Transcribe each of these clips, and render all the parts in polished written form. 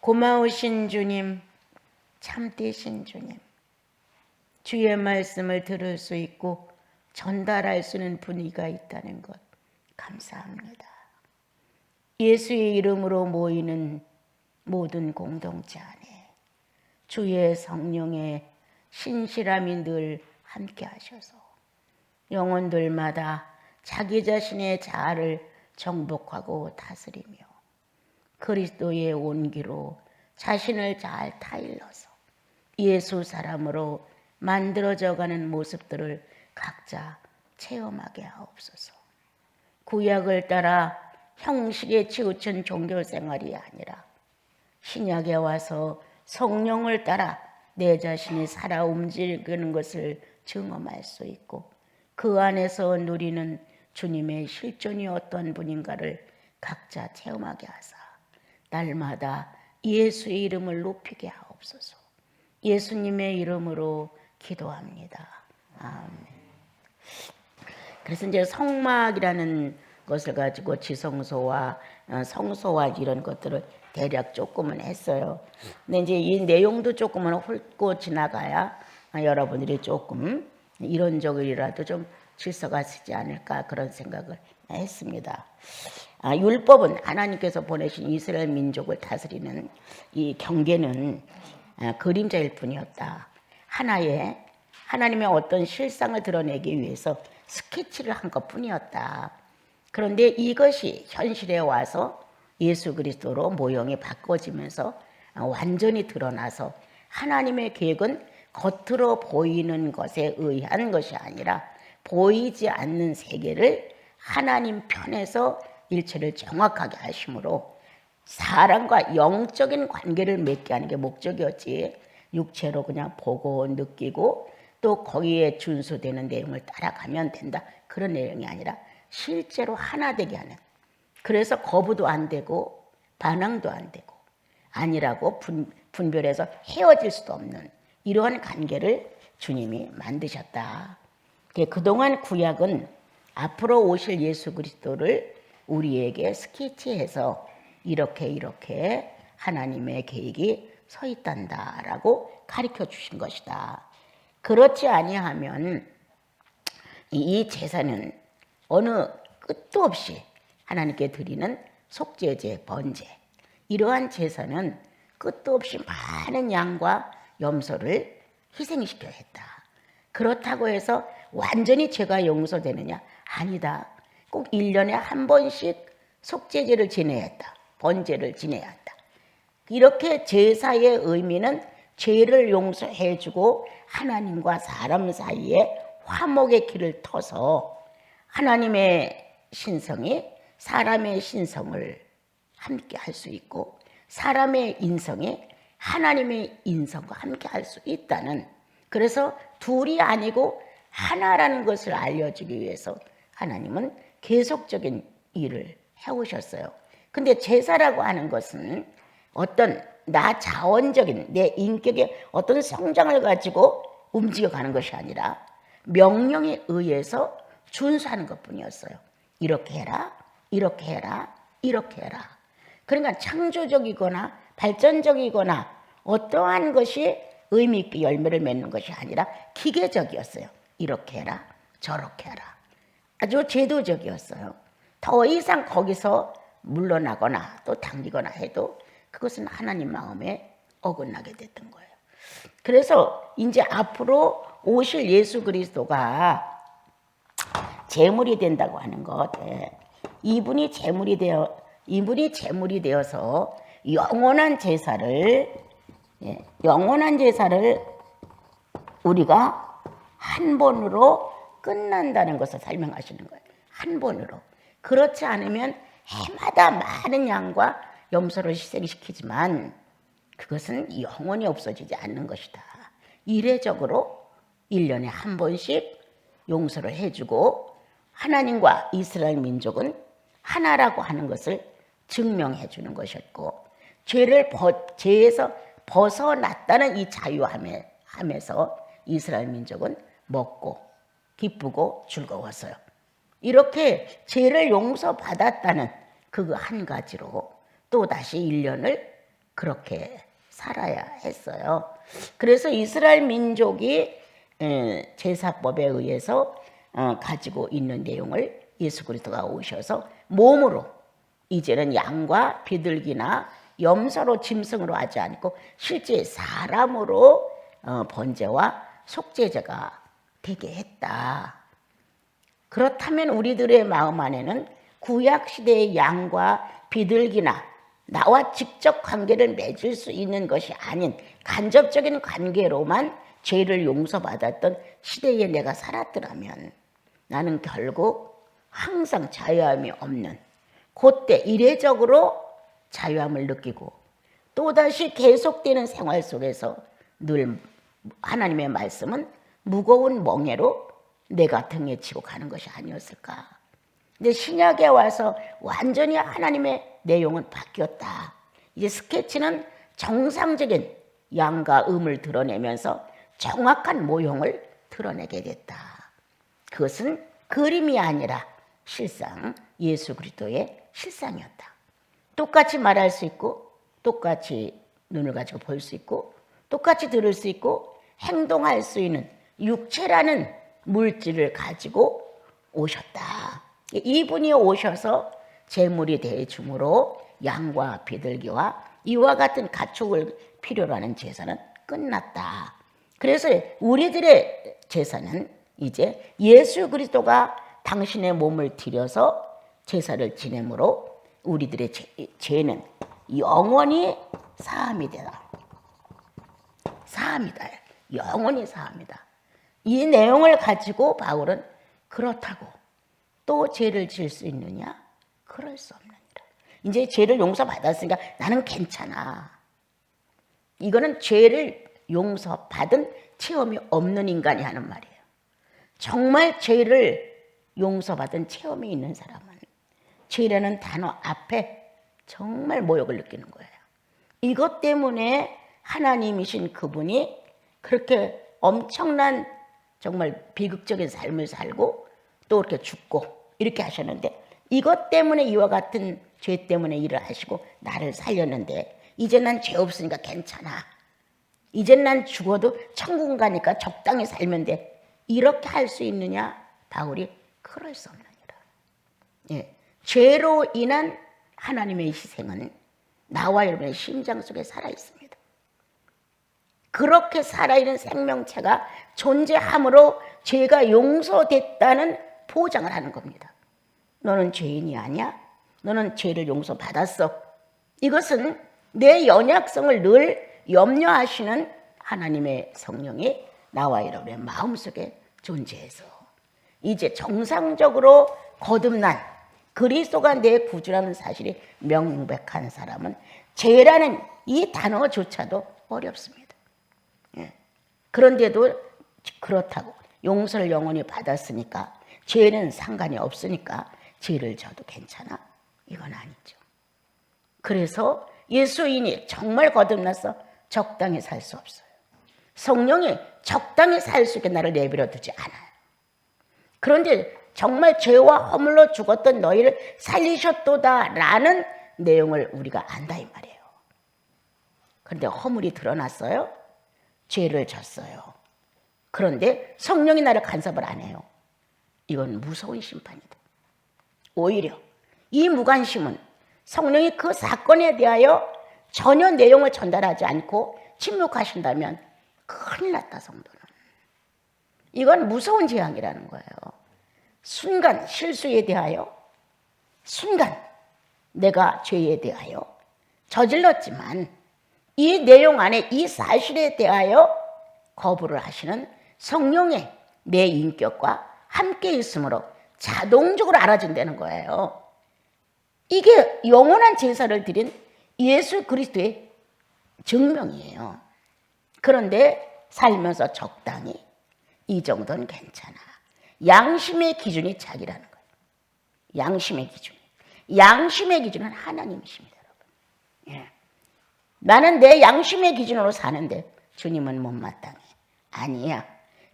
고마우신 주님, 참되신 주님, 주의 말씀을 들을 수 있고 전달할 수 있는 분위기가 있다는 것 감사합니다. 예수의 이름으로 모이는 모든 공동체 안에 주의 성령의 신실함이 늘 함께 하셔서 영혼들마다 자기 자신의 자아를 정복하고 다스리며 그리스도의 온기로 자신을 잘 타일러서 예수 사람으로 만들어져가는 모습들을 각자 체험하게 하옵소서. 구약을 따라 형식에 치우친 종교생활이 아니라 신약에 와서 성령을 따라 내 자신이 살아 움직이는 것을 증험할 수 있고 그 안에서 누리는 주님의 실존이 어떤 분인가를 각자 체험하게 하사 날마다 예수의 이름을 높이게 하옵소서. 예수님의 이름으로 기도합니다. 아멘. 그래서 이제 성막이라는 것을 가지고 지성소와 성소와 이런 것들을 대략 조금은 했어요. 근데 이제 이 내용도 조금은 훑고 지나가야 여러분들이 조금 이론적이라도 좀 질서가 쓰지 않을까 그런 생각을 했습니다. 율법은 하나님께서 보내신 이스라엘 민족을 다스리는 이 경계는 그림자일 뿐이었다. 하나님의 어떤 실상을 드러내기 위해서 스케치를 한 것뿐이었다. 그런데 이것이 현실에 와서 예수 그리스도로 모형이 바꿔지면서 완전히 드러나서 하나님의 계획은 겉으로 보이는 것에 의한 것이 아니라 보이지 않는 세계를 하나님 편에서 일체를 정확하게 하심으로 사람과 영적인 관계를 맺게 하는 게 목적이었지 육체로 그냥 보고 느끼고 또 거기에 준수되는 내용을 따라가면 된다 그런 내용이 아니라 실제로 하나 되게 하는, 그래서 거부도 안 되고 반항도 안 되고 아니라고 분별해서 헤어질 수도 없는 이러한 관계를 주님이 만드셨다. 그동안 구약은 앞으로 오실 예수 그리스도를 우리에게 스케치해서 이렇게 하나님의 계획이 서 있단다라고 가르쳐 주신 것이다. 그렇지 아니하면 이 제사는 어느 끝도 없이 하나님께 드리는 속죄제, 번제, 이러한 제사는 끝도 없이 많은 양과 염소를 희생시켜야 했다. 그렇다고 해서 완전히 죄가 용서되느냐? 아니다. 꼭 1년에 한 번씩 속죄제를 지내야 했다. 번제를 지내야 한다. 이렇게 제사의 의미는 죄를 용서해주고 하나님과 사람 사이에 화목의 길을 터서 하나님의 신성이 사람의 신성을 함께 할 수 있고 사람의 인성이 하나님의 인성과 함께 할 수 있다는, 그래서 둘이 아니고 하나라는 것을 알려주기 위해서 하나님은 계속적인 일을 해오셨어요. 근데 제사라고 하는 것은 어떤 나 자원적인 내 인격의 어떤 성장을 가지고 움직여가는 것이 아니라 명령에 의해서 준수하는 것뿐이었어요. 이렇게 해라, 이렇게 해라, 이렇게 해라. 그러니까 창조적이거나 발전적이거나 어떠한 것이 의미 있게 열매를 맺는 것이 아니라 기계적이었어요. 이렇게 해라, 저렇게 해라. 아주 제도적이었어요. 더 이상 거기서 물러나거나 또 당기거나 해도 그것은 하나님 마음에 어긋나게 됐던 거예요. 그래서 이제 앞으로 오실 예수 그리스도가 제물이 된다고 하는 것, 이분이 제물이 되어서 영원한 제사를 우리가 한 번으로 끝난다는 것을 설명하시는 거예요. 한 번으로. 그렇지 않으면 해마다 많은 양과 염소를 희생시키지만 그것은 영원히 없어지지 않는 것이다. 이례적으로 1년에 한 번씩 용서를 해주고 하나님과 이스라엘 민족은 하나라고 하는 것을 증명해 주는 것이었고 죄에서 벗어났다는 이 자유함에서 이스라엘 민족은 먹고 기쁘고 즐거웠어요. 이렇게 죄를 용서받았다는 그 한 가지로 또다시 1년을 그렇게 살아야 했어요. 그래서 이스라엘 민족이 제사법에 의해서 가지고 있는 내용을 예수 그리스도가 오셔서 몸으로 이제는 양과 비둘기나 염소로 짐승으로 하지 않고 실제 사람으로 번제와 속죄제가 되게 했다. 그렇다면 우리들의 마음 안에는 구약시대의 양과 비둘기나 나와 직접 관계를 맺을 수 있는 것이 아닌 간접적인 관계로만 죄를 용서받았던 시대에 내가 살았더라면 나는 결국 항상 자유함이 없는, 그때 이례적으로 자유함을 느끼고 또다시 계속되는 생활 속에서 늘 하나님의 말씀은 무거운 멍에로 내가 등에 지고 가는 것이 아니었을까. 근데 신약에 와서 완전히 하나님의 내용은 바뀌었다. 이제 스케치는 정상적인 양과 음을 드러내면서 정확한 모형을 드러내게 됐다. 그것은 그림이 아니라 실상 예수 그리스도의 실상이었다. 똑같이 말할 수 있고 똑같이 눈을 가지고 볼 수 있고 똑같이 들을 수 있고 행동할 수 있는 육체라는 물질을 가지고 오셨다. 이분이 오셔서 제물이 대중으로 양과 비둘기와 이와 같은 가축을 필요로 하는 제사는 끝났다. 그래서 우리들의 제사는 이제 예수 그리스도가 당신의 몸을 들여서 제사를 지내므로 우리들의 죄는 영원히 사함이 되다. 사함이다. 영원히 사함이다. 이 내용을 가지고 바울은 그렇다고 또 죄를 지을 수 있느냐? 그럴 수 없느니라. 이제 죄를 용서받았으니까 나는 괜찮아. 이거는 죄를 용서받은 체험이 없는 인간이 하는 말이에요. 정말 죄를 용서받은 체험이 있는 사람은 죄라는 단어 앞에 정말 모욕을 느끼는 거예요. 이것 때문에 하나님이신 그분이 그렇게 엄청난 정말 비극적인 삶을 살고 또 이렇게 죽고 이렇게 하셨는데 이것 때문에 이와 같은 죄 때문에 일을 하시고 나를 살렸는데 이제 난 죄 없으니까 괜찮아. 이제 난 죽어도 천국 가니까 적당히 살면 돼. 이렇게 할 수 있느냐? 바울이 그럴 수 없느니라. 예. 죄로 인한 하나님의 희생은 나와 여러분의 심장 속에 살아있습니다. 그렇게 살아있는 생명체가 존재함으로 죄가 용서됐다는 보장을 하는 겁니다. 너는 죄인이 아니야? 너는 죄를 용서받았어. 이것은 내 연약성을 늘 염려하시는 하나님의 성령이 나와 여러분의 마음속에 존재해서 이제 정상적으로 거듭난 그리스도가 내 구주라는 사실이 명백한 사람은 죄라는 이 단어조차도 어렵습니다. 그런데도 그렇다고 용서를 영원히 받았으니까 죄는 상관이 없으니까 죄를 져도 괜찮아? 이건 아니죠. 그래서 예수인이 정말 거듭나서 적당히 살 수 없어요. 성령이 적당히 살 수 있게 나를 내버려 두지 않아요. 그런데 정말 죄와 허물로 죽었던 너희를 살리셨도다라는 내용을 우리가 안다 이 말이에요. 그런데 허물이 드러났어요. 죄를 졌어요. 그런데 성령이 나를 간섭을 안 해요. 이건 무서운 심판이다. 오히려 이 무관심은 성령이 그 사건에 대하여 전혀 내용을 전달하지 않고 침묵하신다면 큰일 났다, 성도는. 이건 무서운 재앙이라는 거예요. 순간 실수에 대하여, 순간 내가 죄에 대하여 저질렀지만 이 내용 안에 이 사실에 대하여 거부를 하시는 성령의 내 인격과 함께 있으므로 자동적으로 알아진다는 거예요. 이게 영원한 제사를 드린 예수 그리스도의 증명이에요. 그런데 살면서 적당히 이 정도는 괜찮아. 양심의 기준이 자기라는 거예요. 양심의 기준. 양심의 기준은 하나님이십니다, 여러분. 예. 나는 내 양심의 기준으로 사는데 주님은 못마땅해. 아니야.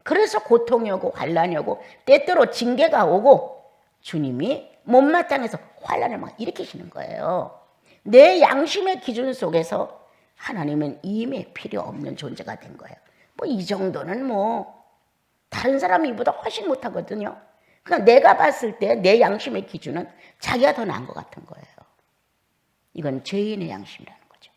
그래서 고통이 오고 환란이 오고 때때로 징계가 오고 주님이 못마땅해서 환란을 막 일으키시는 거예요. 내 양심의 기준 속에서 하나님은 임에 필요 없는 존재가 된 거예요. 뭐 이 정도는 뭐 다른 사람이 이보다 훨씬 못하거든요. 그러니까 내가 봤을 때 내 양심의 기준은 자기가 더 나은 것 같은 거예요. 이건 죄인의 양심이라는 거죠.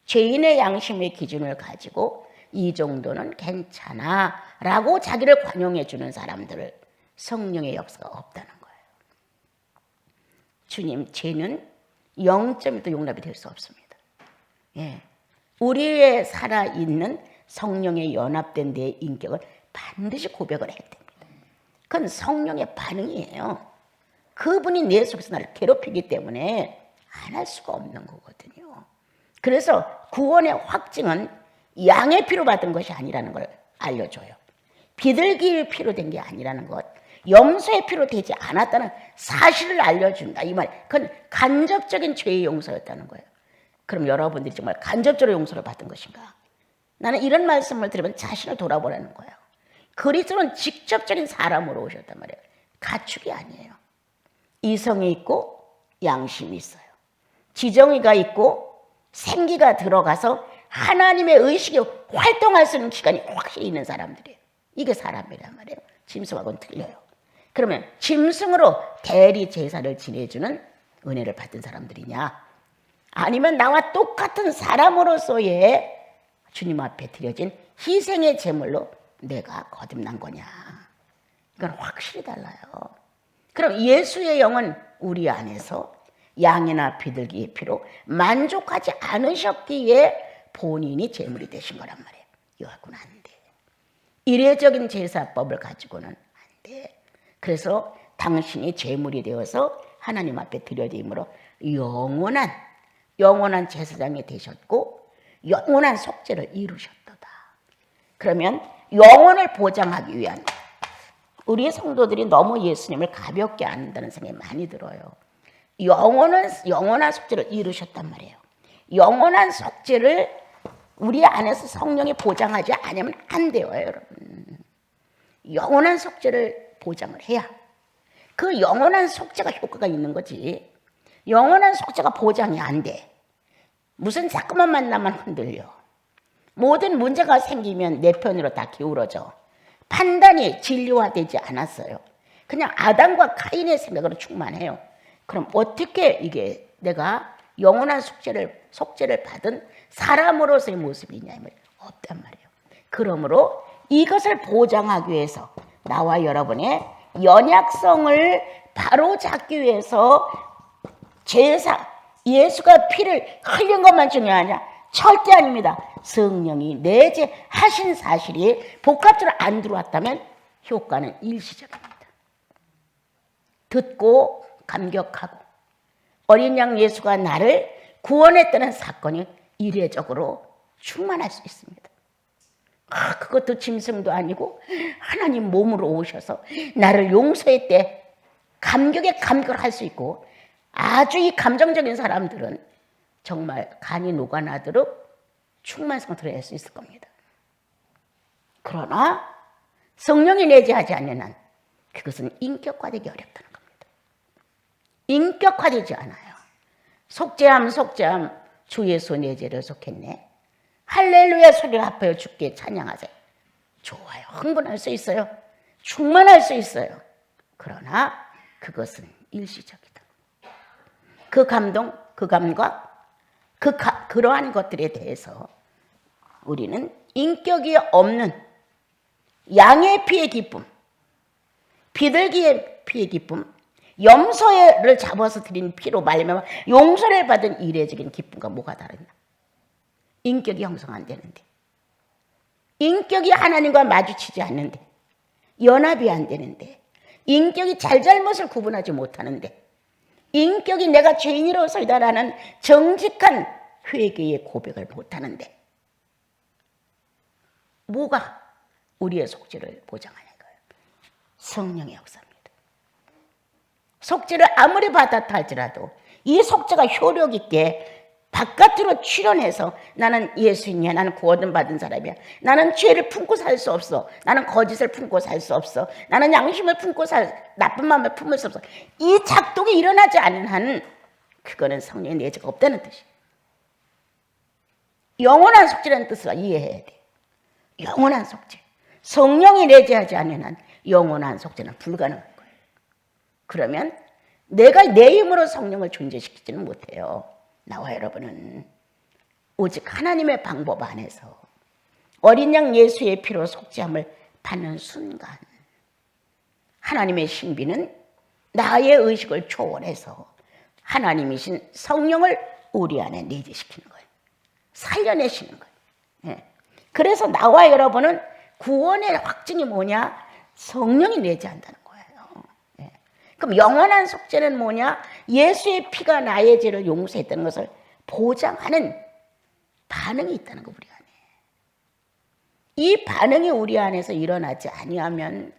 죄인의 양심의 기준을 가지고 이 정도는 괜찮아 라고 자기를 관용해 주는 사람들을 성령의 역사가 없다는 거예요. 주님, 죄는 0.1도 용납이 될 수 없습니다. 예. 우리의 살아있는 성령에 연합된 내 인격을 반드시 고백을 해야 됩니다. 그건 성령의 반응이에요. 그분이 내 속에서 나를 괴롭히기 때문에 안 할 수가 없는 거거든요. 그래서 구원의 확증은 양의 피로 받은 것이 아니라는 걸 알려줘요. 비둘기의 피로 된 게 아니라는 것, 염소의 피로 되지 않았다는 사실을 알려준다. 이 말, 그건 간접적인 죄의 용서였다는 거예요. 그럼 여러분들이 정말 간접적으로 용서를 받은 것인가? 나는 이런 말씀을 들으면 자신을 돌아보라는 거예요. 그리스도는 직접적인 사람으로 오셨단 말이에요. 가축이 아니에요. 이성이 있고 양심이 있어요. 지정의가 있고 생기가 들어가서 하나님의 의식이 활동할 수 있는 기간이 확실히 있는 사람들이에요. 이게 사람이란 말이에요. 짐승하고는 틀려요. 그러면 짐승으로 대리 제사를 지내주는 은혜를 받은 사람들이냐? 아니면 나와 똑같은 사람으로서의 주님 앞에 드려진 희생의 제물로 내가 거듭난 거냐? 이건 확실히 달라요. 그럼 예수의 영은 우리 안에서 양이나 비둘기의 피로 만족하지 않으셨기에 본인이 제물이 되신 거란 말이에요. 이거 갖고는 안 돼. 이례적인 제사법을 가지고는 안 돼. 그래서 당신이 제물이 되어서 하나님 앞에 드려짐으로 영원한 제사장이 되셨고 영원한 속죄를 이루셨도다. 그러면 영혼을 보장하기 위한, 우리 성도들이 너무 예수님을 가볍게 안는다는 생각이 많이 들어요. 영원한 속죄를 이루셨단 말이에요. 영원한 속죄를 우리 안에서 성령이 보장하지 않으면 안 돼요, 여러분. 영원한 속죄를 보장을 해야 그 영원한 속죄가 효과가 있는 거지. 영원한 속죄가 보장이 안 돼. 무슨 자꾸만 만나면 흔들려. 모든 문제가 생기면 내 편으로 다 기울어져. 판단이 진리화되지 않았어요. 그냥 아담과 카인의 생각으로 충만해요. 그럼 어떻게 이게 내가 영원한 속죄를 받은 사람으로서의 모습이냐? 없단 말이에요. 그러므로 이것을 보장하기 위해서 나와 여러분의 연약성을 바로잡기 위해서 예수가 피를 흘린 것만 중요하냐? 절대 아닙니다. 성령이 내재하신 사실이 복합적으로 안 들어왔다면 효과는 일시적입니다. 듣고 감격하고 어린 양 예수가 나를 구원했다는 사건이 이례적으로 충만할 수 있습니다. 그것도 짐승도 아니고 하나님 몸으로 오셔서 나를 용서했대. 감격에 감격을 할 수 있고, 아주 이 감정적인 사람들은 정말 간이 녹아나도록 충만 상태로 할 수 있을 겁니다. 그러나 성령이 내재하지 않는 한 그것은 인격화되기 어렵다는 겁니다. 인격화되지 않아요. 속죄함 주 예수 내재를 속했네. 할렐루야 소리를 합하여 주께 찬양하세요. 좋아요. 흥분할 수 있어요. 충만할 수 있어요. 그러나 그것은 일시적이다. 그 감동, 그 감각, 그러한 것들에 대해서 우리는 인격이 없는 양의 피의 기쁨, 비둘기의 피의 기쁨, 염소를 잡아서 드린 피로 말미암아 용서를 받은 이례적인 기쁨과 뭐가 다르냐? 인격이 형성 안 되는데, 인격이 하나님과 마주치지 않는데, 연합이 안 되는데, 인격이 잘잘못을 구분하지 못하는데, 인격이 내가 죄인으로서이다라는 정직한 회개의 고백을 못하는데 뭐가 우리의 속죄를 보장하냐는 거예요. 성령의 역사입니다. 속죄를 아무리 받았다 할지라도 이 속죄가 효력 있게 바깥으로 출현해서 나는 예수인이야, 나는 구원받은 사람이야, 나는 죄를 품고 살 수 없어, 나는 거짓을 품고 살 수 없어, 나는 양심을 품고 나쁜 마음을 품을 수 없어, 이 작동이 일어나지 않는 한 그거는 성령의 내재가 없다는 뜻이에요. 영원한 속죄라는 뜻을 이해해야 돼. 영원한 속죄. 성령이 내재하지 않는 한 영원한 속죄는 불가능한 거예요. 그러면 내가 내 힘으로 성령을 존재시키지는 못해요. 나와 여러분은 오직 하나님의 방법 안에서 어린 양 예수의 피로 속죄함을 받는 순간 하나님의 신비는 나의 의식을 초월해서 하나님이신 성령을 우리 안에 내재시키는 거예요. 살려내시는 거예요. 예. 그래서 나와 여러분은 구원의 확증이 뭐냐? 성령이 내재한다는 거예요. 예. 그럼 영원한 속죄는 뭐냐? 예수의 피가 나의 죄를 용서했다는 것을 보장하는 반응이 있다는 거, 우리 안에. 이 반응이 우리 안에서 일어나지 아니하면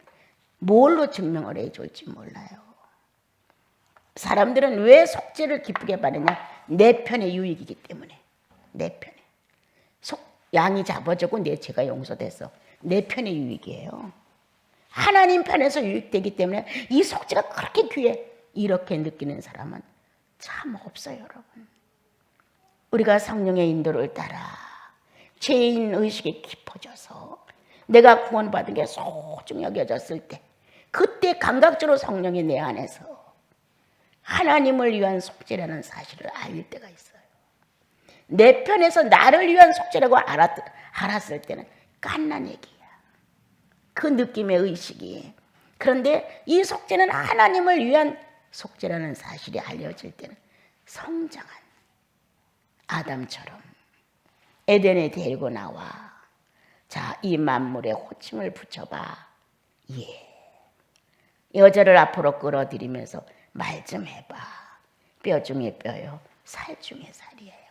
뭘로 증명을 해줄지 몰라요. 사람들은 왜 속죄를 기쁘게 받느냐? 내 편의 유익이기 때문에. 내 편에. 양이 잡아주고 내 죄가 용서돼서 내 편의 유익이에요. 하나님 편에서 유익되기 때문에 이 속죄가 그렇게 귀해. 이렇게 느끼는 사람은 참 없어요, 여러분. 우리가 성령의 인도를 따라 죄인 의식이 깊어져서 내가 구원받은 게 소중히 여겨졌을 때 그때 감각적으로 성령이 내 안에서 하나님을 위한 속죄라는 사실을 알 때가 있어요. 내 편에서 나를 위한 속죄라고 알았을 때는 깐난 얘기야. 그 느낌의 의식이. 그런데 이 속죄는 하나님을 위한 속죄라는 사실이 알려질 때는 성장한 아담처럼 에덴에 데리고 나와 자, 이 만물에 호칭을 붙여봐. 예. 여자를 앞으로 끌어들이면서 말 좀 해봐. 뼈 중에 뼈요, 살 중에 살이에요.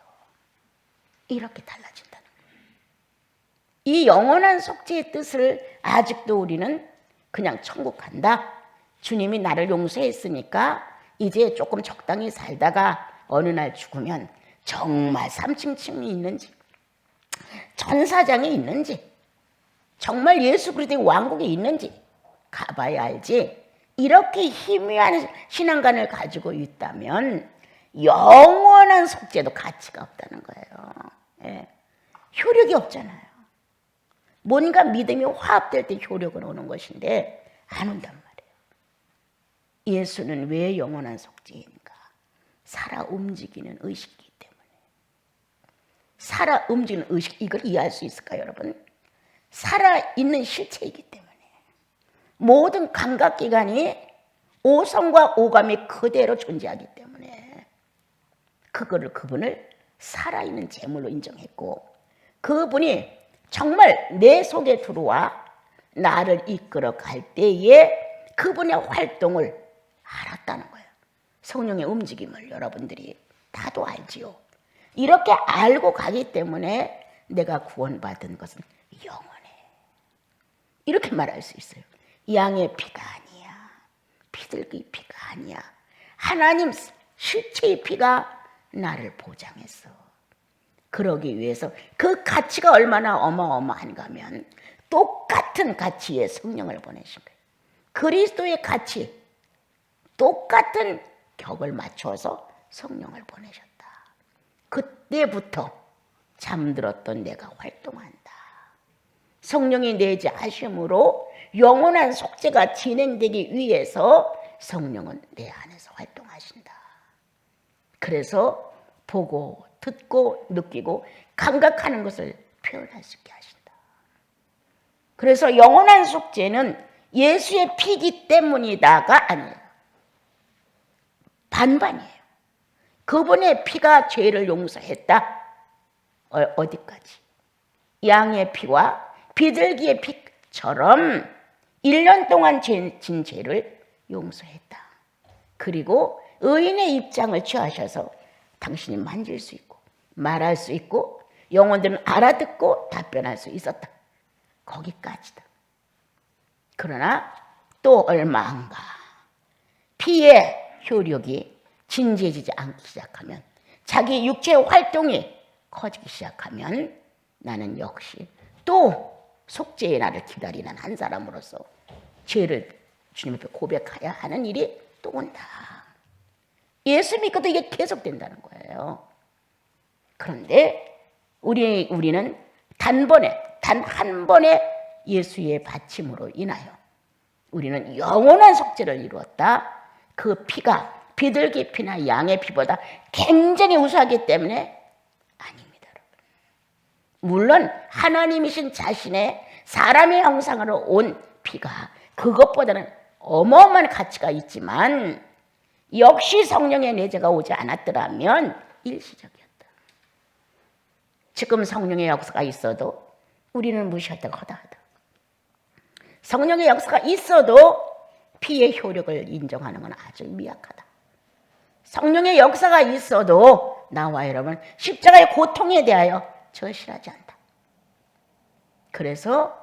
이렇게 달라진다는 거예요. 이 영원한 속죄의 뜻을 아직도 우리는 그냥 천국 간다. 주님이 나를 용서했으니까 이제 조금 적당히 살다가 어느 날 죽으면 정말 삼층층이 있는지 천사장이 있는지 정말 예수 그리스도의 왕국이 있는지 가봐야 알지. 이렇게 희미한 신앙관을 가지고 있다면 영원한 속죄도 가치가 없다는 거예요. 예. 효력이 없잖아요. 뭔가 믿음이 화합될 때 효력은 오는 것인데 안 온단 말이에요. 예수는 왜 영원한 속죄인가? 살아 움직이는 의식이기 때문에. 살아 움직이는 의식, 이걸 이해할 수 있을까요, 여러분? 살아있는 실체이기 때문에. 모든 감각기관이 오성과 오감이 그대로 존재하기 때문에 그분을 살아있는 제물로 인정했고 그분이 정말 내 속에 들어와 나를 이끌어 갈 때에 그분의 활동을 알았다는 거예요. 성령의 움직임을 여러분들이 다도 알지요. 이렇게 알고 가기 때문에 내가 구원받은 것은 영원해. 이렇게 말할 수 있어요. 양의 피가 아니야. 피들기 피가 아니야. 하나님 실체의 피가 나를 보장했어. 그러기 위해서 그 가치가 얼마나 어마어마한가 하면 똑같은 가치의 성령을 보내신 거예요. 그리스도의 가치, 똑같은 격을 맞춰서 성령을 보내셨다. 그때부터 잠들었던 내가 활동한다. 성령이 내재하심으로 영원한 속죄가 진행되기 위해서 성령은 내 안에서 활동하신다. 그래서 보고 듣고 느끼고 감각하는 것을 표현할 수 있게 하신다. 그래서 영원한 속죄는 예수의 피기 때문이다가 아니에요. 반반이에요. 그분의 피가 죄를 용서했다. 어디까지? 양의 피와 비둘기의 피처럼 1년 동안 진 죄를 용서했다. 그리고 의인의 입장을 취하셔서 당신이 만질 수 있고 말할 수 있고 영혼들은 알아듣고 답변할 수 있었다. 거기까지다. 그러나 또 얼마 안가 피의 효력이 진지해지지 않기 시작하면 자기 육체의 활동이 커지기 시작하면 나는 역시 또 속죄의 날을 기다리는 한 사람으로서 죄를 주님 앞에 고백해야 하는 일이 또 온다. 예수 믿고도 이게 계속된다는 거예요. 그런데 우리는 단 한 번의 예수의 바침으로 인하여 우리는 영원한 속죄를 이루었다. 그 피가 비둘기 피나 양의 피보다 굉장히 우수하기 때문에 아닙니다. 물론 하나님이신 자신의 사람의 형상으로 온 피가 그것보다는 어마어마한 가치가 있지만 역시 성령의 내재가 오지 않았더라면 일시적이었다. 지금 성령의 역사가 있어도 우리는 무시하다가 허다하다. 성령의 역사가 있어도 피의 효력을 인정하는 건 아주 미약하다. 성령의 역사가 있어도 나와 여러분 십자가의 고통에 대하여 절실하지 않다. 그래서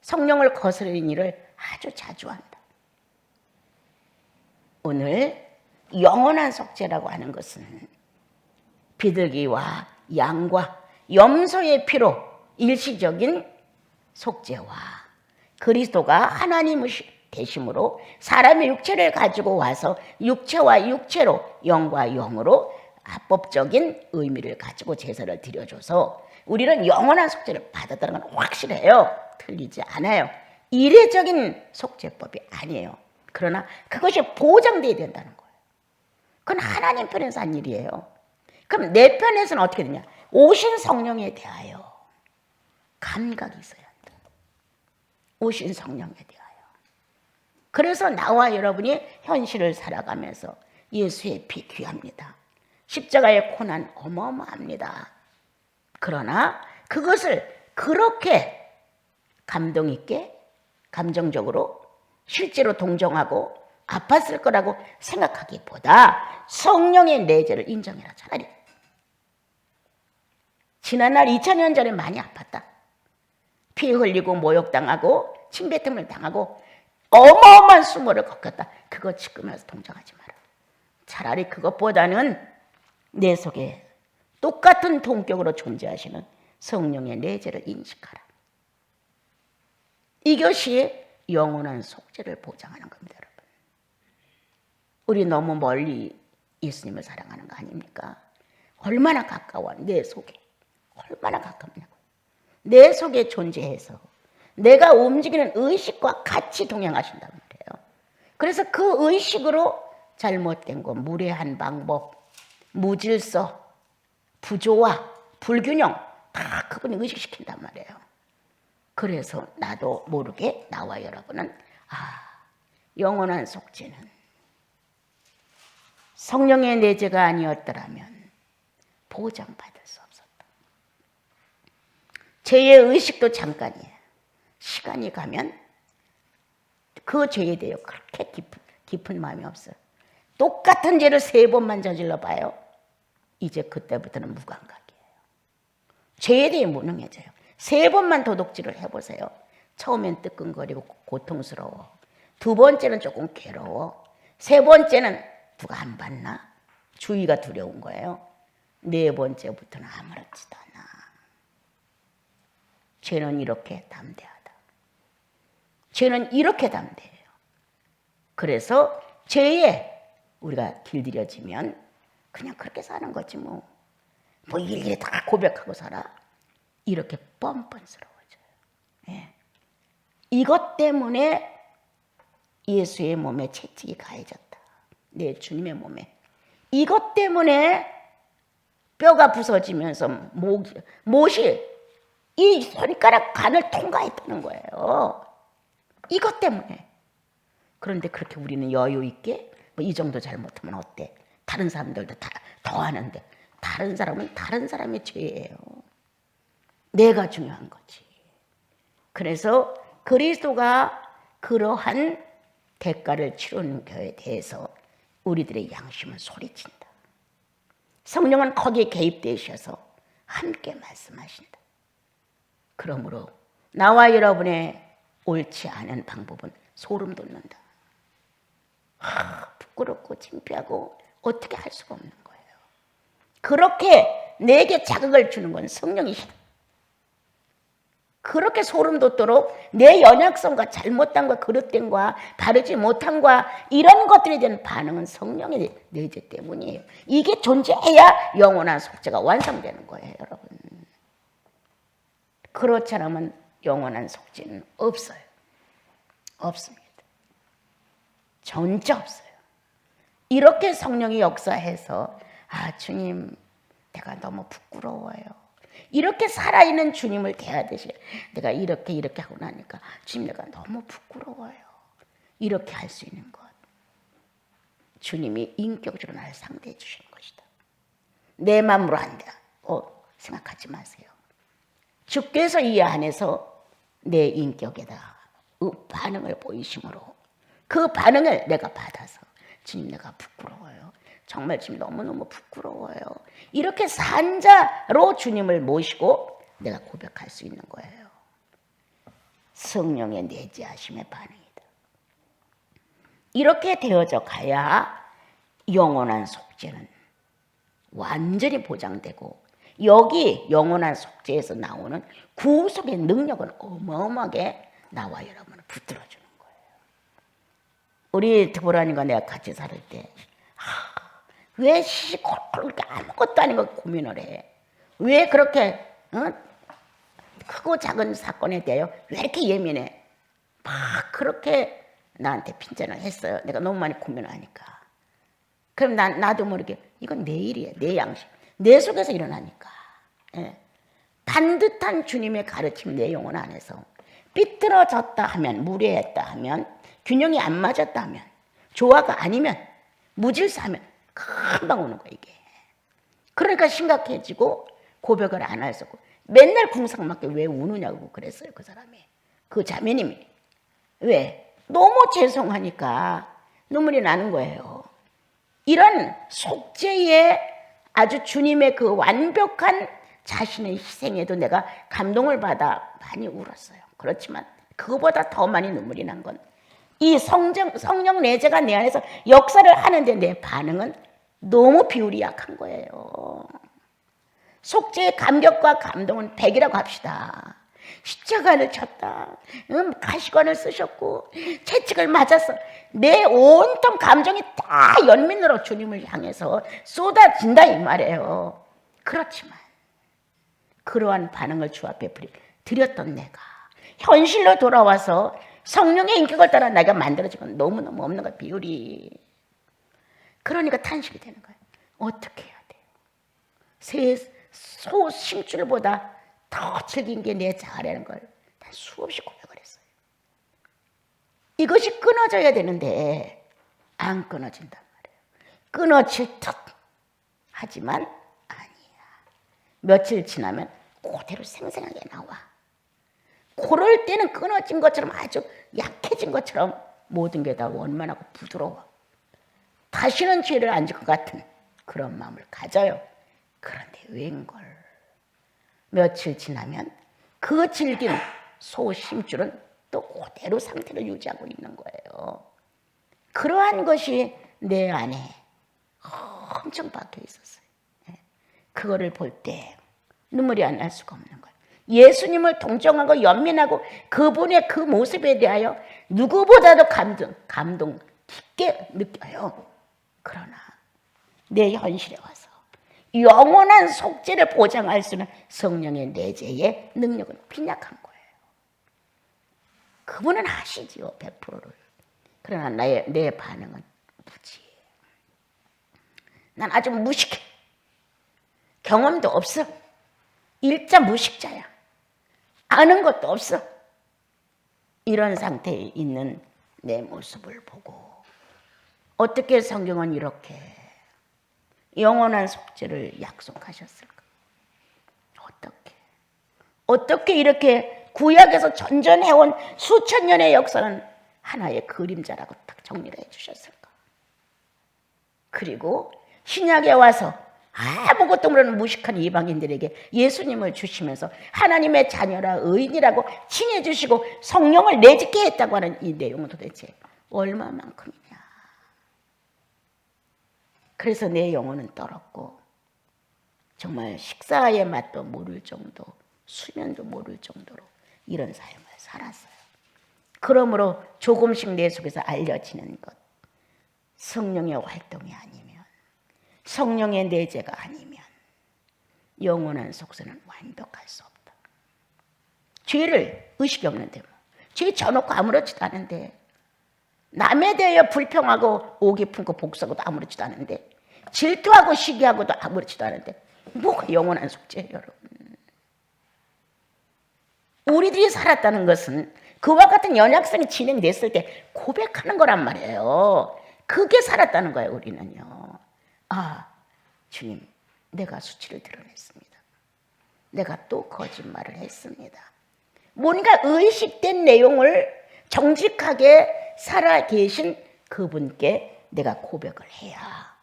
성령을 거스르는 일을 아주 자주 한다. 오늘 영원한 속죄라고 하는 것은 비둘기와 양과 염소의 피로 일시적인 속죄와 그리스도가 하나님의 되심으로 사람의 육체를 가지고 와서 육체와 육체로 영과 영으로 합법적인 의미를 가지고 제사를 드려줘서 우리는 영원한 속죄를 받았다는 건 확실해요. 틀리지 않아요. 이례적인 속죄법이 아니에요. 그러나 그것이 보장돼야 된다는 거예요. 그건 하나님 편에서 한 일이에요. 그럼 내 편에서는 어떻게 되냐? 오신 성령에 대하여 감각이 있어야 한다. 오신 성령에 대하여. 그래서 나와 여러분이 현실을 살아가면서 예수의 피 귀합니다. 십자가의 고난 어마어마합니다. 그러나 그것을 그렇게 감동 있게 감정적으로 실제로 동정하고 아팠을 거라고 생각하기보다 성령의 내재를 인정해라. 차라리 지난날 2000년 전에 많이 아팠다. 피 흘리고 모욕당하고 침뱉음을 당하고 어마어마한 수모를 겪었다. 그거 지금 와서 동정하지 마라. 차라리 그것보다는 내 속에 똑같은 동격으로 존재하시는 성령의 내재를 인식하라. 이것이 영원한 속죄를 보장하는 겁니다, 여러분. 우리 너무 멀리 예수님을 사랑하는 거 아닙니까? 얼마나 가까워, 내 속에. 얼마나 가깝냐고. 내 속에 존재해서 내가 움직이는 의식과 같이 동행하신단 말이에요. 그래서 그 의식으로 잘못된 거, 무례한 방법, 무질서, 부조화, 불균형 다 그분이 의식시킨단 말이에요. 그래서 나도 모르게 나와 여러분은 영원한 속죄는 성령의 내재가 아니었더라면 보장받을 수 없었다. 죄의 의식도 잠깐이에요. 시간이 가면 그 죄에 대해 그렇게 깊은 마음이 없어요. 똑같은 죄를 3번만 저질러 봐요. 이제 그때부터는 무감각이에요. 죄에 대해 무능해져요. 3번만 도둑질을 해보세요. 처음엔 뜨끈거리고 고통스러워. 2번째는 조금 괴로워. 3번째는 누가 안 봤나? 주의가 두려운 거예요. 4번째부터는 아무렇지도 않아. 죄는 이렇게 담대하다. 죄는 이렇게 담대해요. 그래서 죄에 우리가 길들여지면 그냥 그렇게 사는 거지 뭐 일일이 다 고백하고 살아. 이렇게 뻔뻔스러워져요. 예. 이것 때문에 예수의 몸에 채찍이 가해졌다. 내 주님의 몸에. 이것 때문에 뼈가 부서지면서 못이 이 손가락 간을 통과했다는 거예요. 이것 때문에. 그런데 그렇게 우리는 여유 있게 이 정도 잘못하면 어때? 다른 사람들도 다 더 하는데 다른 사람은 다른 사람의 죄예요. 내가 중요한 거지. 그래서 그리스도가 그러한 대가를 치르는 것에 대해서 우리들의 양심은 소리친다. 성령은 거기에 개입되셔서 함께 말씀하신다. 그러므로 나와 여러분의 옳지 않은 방법은 소름 돋는다. 부끄럽고 창피하고 어떻게 할 수가 없는 거예요. 그렇게 내게 자극을 주는 건 성령이시다. 그렇게 소름 돋도록 내 연약성과 잘못됨과 그릇됨과 바르지 못함과 이런 것들에 대한 반응은 성령의 내재 때문이에요. 이게 존재해야 영원한 속죄가 완성되는 거예요, 여러분. 그렇지 않으면 영원한 속죄는 없어요. 없습니다. 전혀 없어요. 이렇게 성령이 역사해서 주님 내가 너무 부끄러워요. 이렇게 살아있는 주님을 대하듯이 내가 이렇게 하고 나니까 주님 내가 너무 부끄러워요. 이렇게 할 수 있는 것. 주님이 인격적으로 나를 상대해 주시는 것이다. 내 마음으로 한다. 생각하지 마세요. 주께서 이 안에서 내 인격에다 반응을 보이심으로 그 반응을 내가 받아서 주님 내가 부끄러워요. 정말 주님 너무너무 부끄러워요. 이렇게 산자로 주님을 모시고 내가 고백할 수 있는 거예요. 성령의 내재하심의 반응이다. 이렇게 되어져 가야 영원한 속죄는 완전히 보장되고 여기 영원한 속죄에서 나오는 구속의 능력은 어마어마하게 나와 여러분을 붙들어주는 거예요. 우리 드보라님과 내가 같이 살을 때 왜 시시콜콜 아무것도 아닌 거 고민을 해? 왜 그렇게 크고 작은 사건에 대하여 왜 이렇게 예민해? 막 그렇게 나한테 핀잔을 했어요. 내가 너무 많이 고민을 하니까. 그럼 나도 모르게 이건 내 일이에요. 내 양심. 내 속에서 일어나니까. 예. 반듯한 주님의 가르침 내 영혼 안에서 삐뚤어졌다 하면, 무례했다 하면, 균형이 안 맞았다 하면, 조화가 아니면, 무질서하면 금방 오는 거야 이게. 그러니까 심각해지고 고백을 안 할 수 없고 맨날 궁상맞게 왜 우느냐고 그랬어요. 그 사람이. 그 자매님이. 왜? 너무 죄송하니까 눈물이 나는 거예요. 이런 속죄의 아주 주님의 그 완벽한 자신의 희생에도 내가 감동을 받아 많이 울었어요. 그렇지만 그거보다 더 많이 눈물이 난 건 이 성령 내재가 내 안에서 역사를 하는데 내 반응은 너무 비율이 약한 거예요. 속죄의 감격과 감동은 100이라고 합시다. 십자가를 쳤다. 가시관을 쓰셨고 채찍을 맞았어. 내 온통 감정이 다 연민으로 주님을 향해서 쏟아진다 이 말이에요. 그렇지만 그러한 반응을 주 앞에 드렸던 내가 현실로 돌아와서 성령의 인격을 따라 내가 만들어진 건 너무너무 없는 거야. 비율이. 그러니까 탄식이 되는 거예요. 어떻게 해야 돼요? 소 심줄보다 더 즐긴 게 내 자아라는 걸 수없이 고백을 했어요. 이것이 끊어져야 되는데 안 끊어진단 말이에요. 끊어질 듯 하지만 아니야. 며칠 지나면 그대로 생생하게 나와. 그럴 때는 끊어진 것처럼 아주 약해진 것처럼 모든 게 다 원만하고 부드러워. 다시는 죄를 안 질 것 같은 그런 마음을 가져요. 그런데 웬걸 며칠 지나면 그 질긴 소 심줄은 또 그대로 상태를 유지하고 있는 거예요. 그러한 것이 내 안에 엄청 박혀 있었어요. 그거를 볼 때 눈물이 안 날 수가 없는 거예요. 예수님을 동정하고 연민하고 그분의 그 모습에 대하여 누구보다도 감동 깊게 느껴요. 그러나 내 현실에 와서 영원한 속죄를 보장할 수 있는 성령의 내재의 능력은 빈약한 거예요. 그분은 하시지요, 100%를. 그러나 내 반응은 무지해. 난 아주 무식해. 경험도 없어. 일자 무식자야. 아는 것도 없어. 이런 상태에 있는 내 모습을 보고 어떻게 성경은 이렇게 영원한 속죄를 약속하셨을까? 어떻게 이렇게 구약에서 전전해온 수천 년의 역사는 하나의 그림자라고 딱 정리를 해주셨을까? 그리고 신약에 와서 아무것도 모르는 무식한 이방인들에게 예수님을 주시면서 하나님의 자녀라 의인이라고 칭해 주시고 성령을 내짓게 했다고 하는 이 내용은 도대체 얼마만큼이냐. 그래서 내 영혼은 떨었고 정말 식사의 맛도 모를 정도, 수면도 모를 정도로 이런 삶을 살았어요. 그러므로 조금씩 내 속에서 알려지는 것, 성령의 활동이 아니면, 성령의 내재가 아니면 영원한 속죄는 완벽할 수 없다. 죄를 의식이 없는데 뭐. 죄 져놓고 아무렇지도 않은데 남에 대하여 불평하고 오기 품고 복수하고도 아무렇지도 않은데 질투하고 시기하고도 아무렇지도 않은데 뭐가 영원한 속죄예요 여러분. 우리들이 살았다는 것은 그와 같은 연약성이 진행됐을 때 고백하는 거란 말이에요. 그게 살았다는 거예요 우리는요. 아 주님 내가 수치를 드러냈습니다. 내가 또 거짓말을 했습니다. 뭔가 의식된 내용을 정직하게 살아계신 그분께 내가 고백을 해야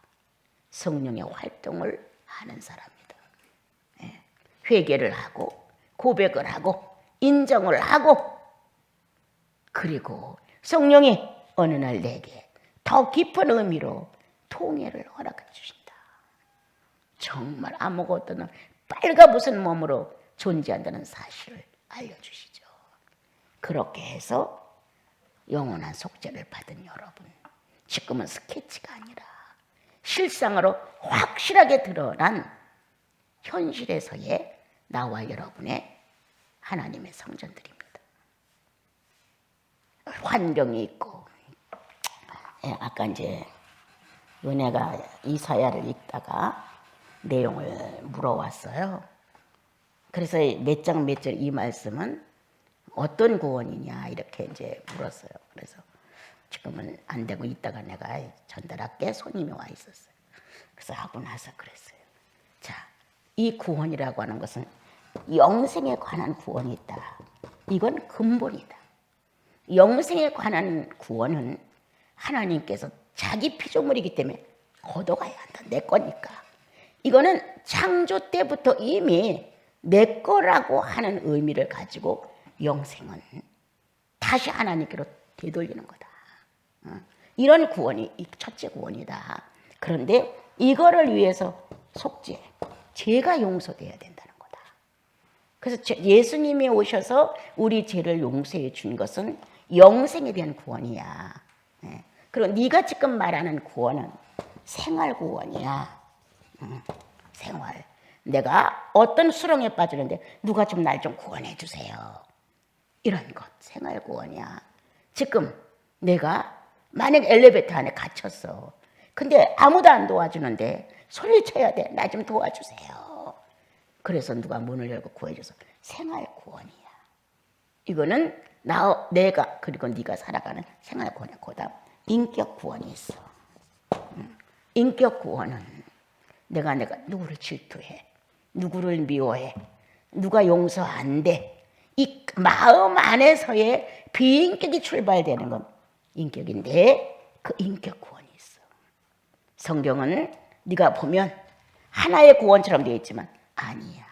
성령의 활동을 하는 사람이다. 회개를 하고 고백을 하고 인정을 하고 그리고 성령이 어느 날 내게 더 깊은 의미로 통해를 허락해 주신다. 정말 아무것도 없는 빨가벗은 몸으로 존재한다는 사실을 알려주시죠. 그렇게 해서 영원한 속죄를 받은 여러분, 지금은 스케치가 아니라 실상으로 확실하게 드러난 현실에서의 나와 여러분의 하나님의 성전들입니다. 환경이 있고, 아까 이제 은혜가 이사야를 읽다가 내용을 물어왔어요. 그래서 몇 장 몇 절 이 말씀은 어떤 구원이냐 이렇게 이제 물었어요. 그래서 지금은 안 되고 이따가 내가 전달할게 손님이 와 있었어요. 그래서 하고 나서 그랬어요. 자, 이 구원이라고 하는 것은 영생에 관한 구원이 있다. 이건 근본이다. 영생에 관한 구원은 하나님께서 자기 피조물이기 때문에 걷어가야 한다. 내 거니까. 이거는 창조 때부터 이미 내 거라고 하는 의미를 가지고 영생은 다시 하나님께로 되돌리는 거다. 이런 구원이 첫째 구원이다. 그런데 이거를 위해서 속죄, 죄가 용서돼야 된다는 거다. 그래서 예수님이 오셔서 우리 죄를 용서해 준 것은 영생에 대한 구원이야. 그리고 네가 지금 말하는 구원은 생활 구원이야. 생활. 내가 어떤 수렁에 빠지는데 누가 좀 날 좀 구원해 주세요. 이런 것 생활 구원이야. 지금 내가 만약 엘리베이터 안에 갇혔어. 근데 아무도 안 도와주는데 소리쳐야 돼. 나 좀 도와주세요. 그래서 누가 문을 열고 구해줘서 생활 구원이야. 이거는 내가 그리고 네가 살아가는 생활 구원이야. 그다음 인격 구원이 있어. 인격 구원은 내가 누구를 질투해. 누구를 미워해. 누가 용서 안 돼. 이 마음 안에서의 비인격이 출발되는 건 인격인데 그 인격 구원이 있어. 성경은 네가 보면 하나의 구원처럼 되어 있지만 아니야.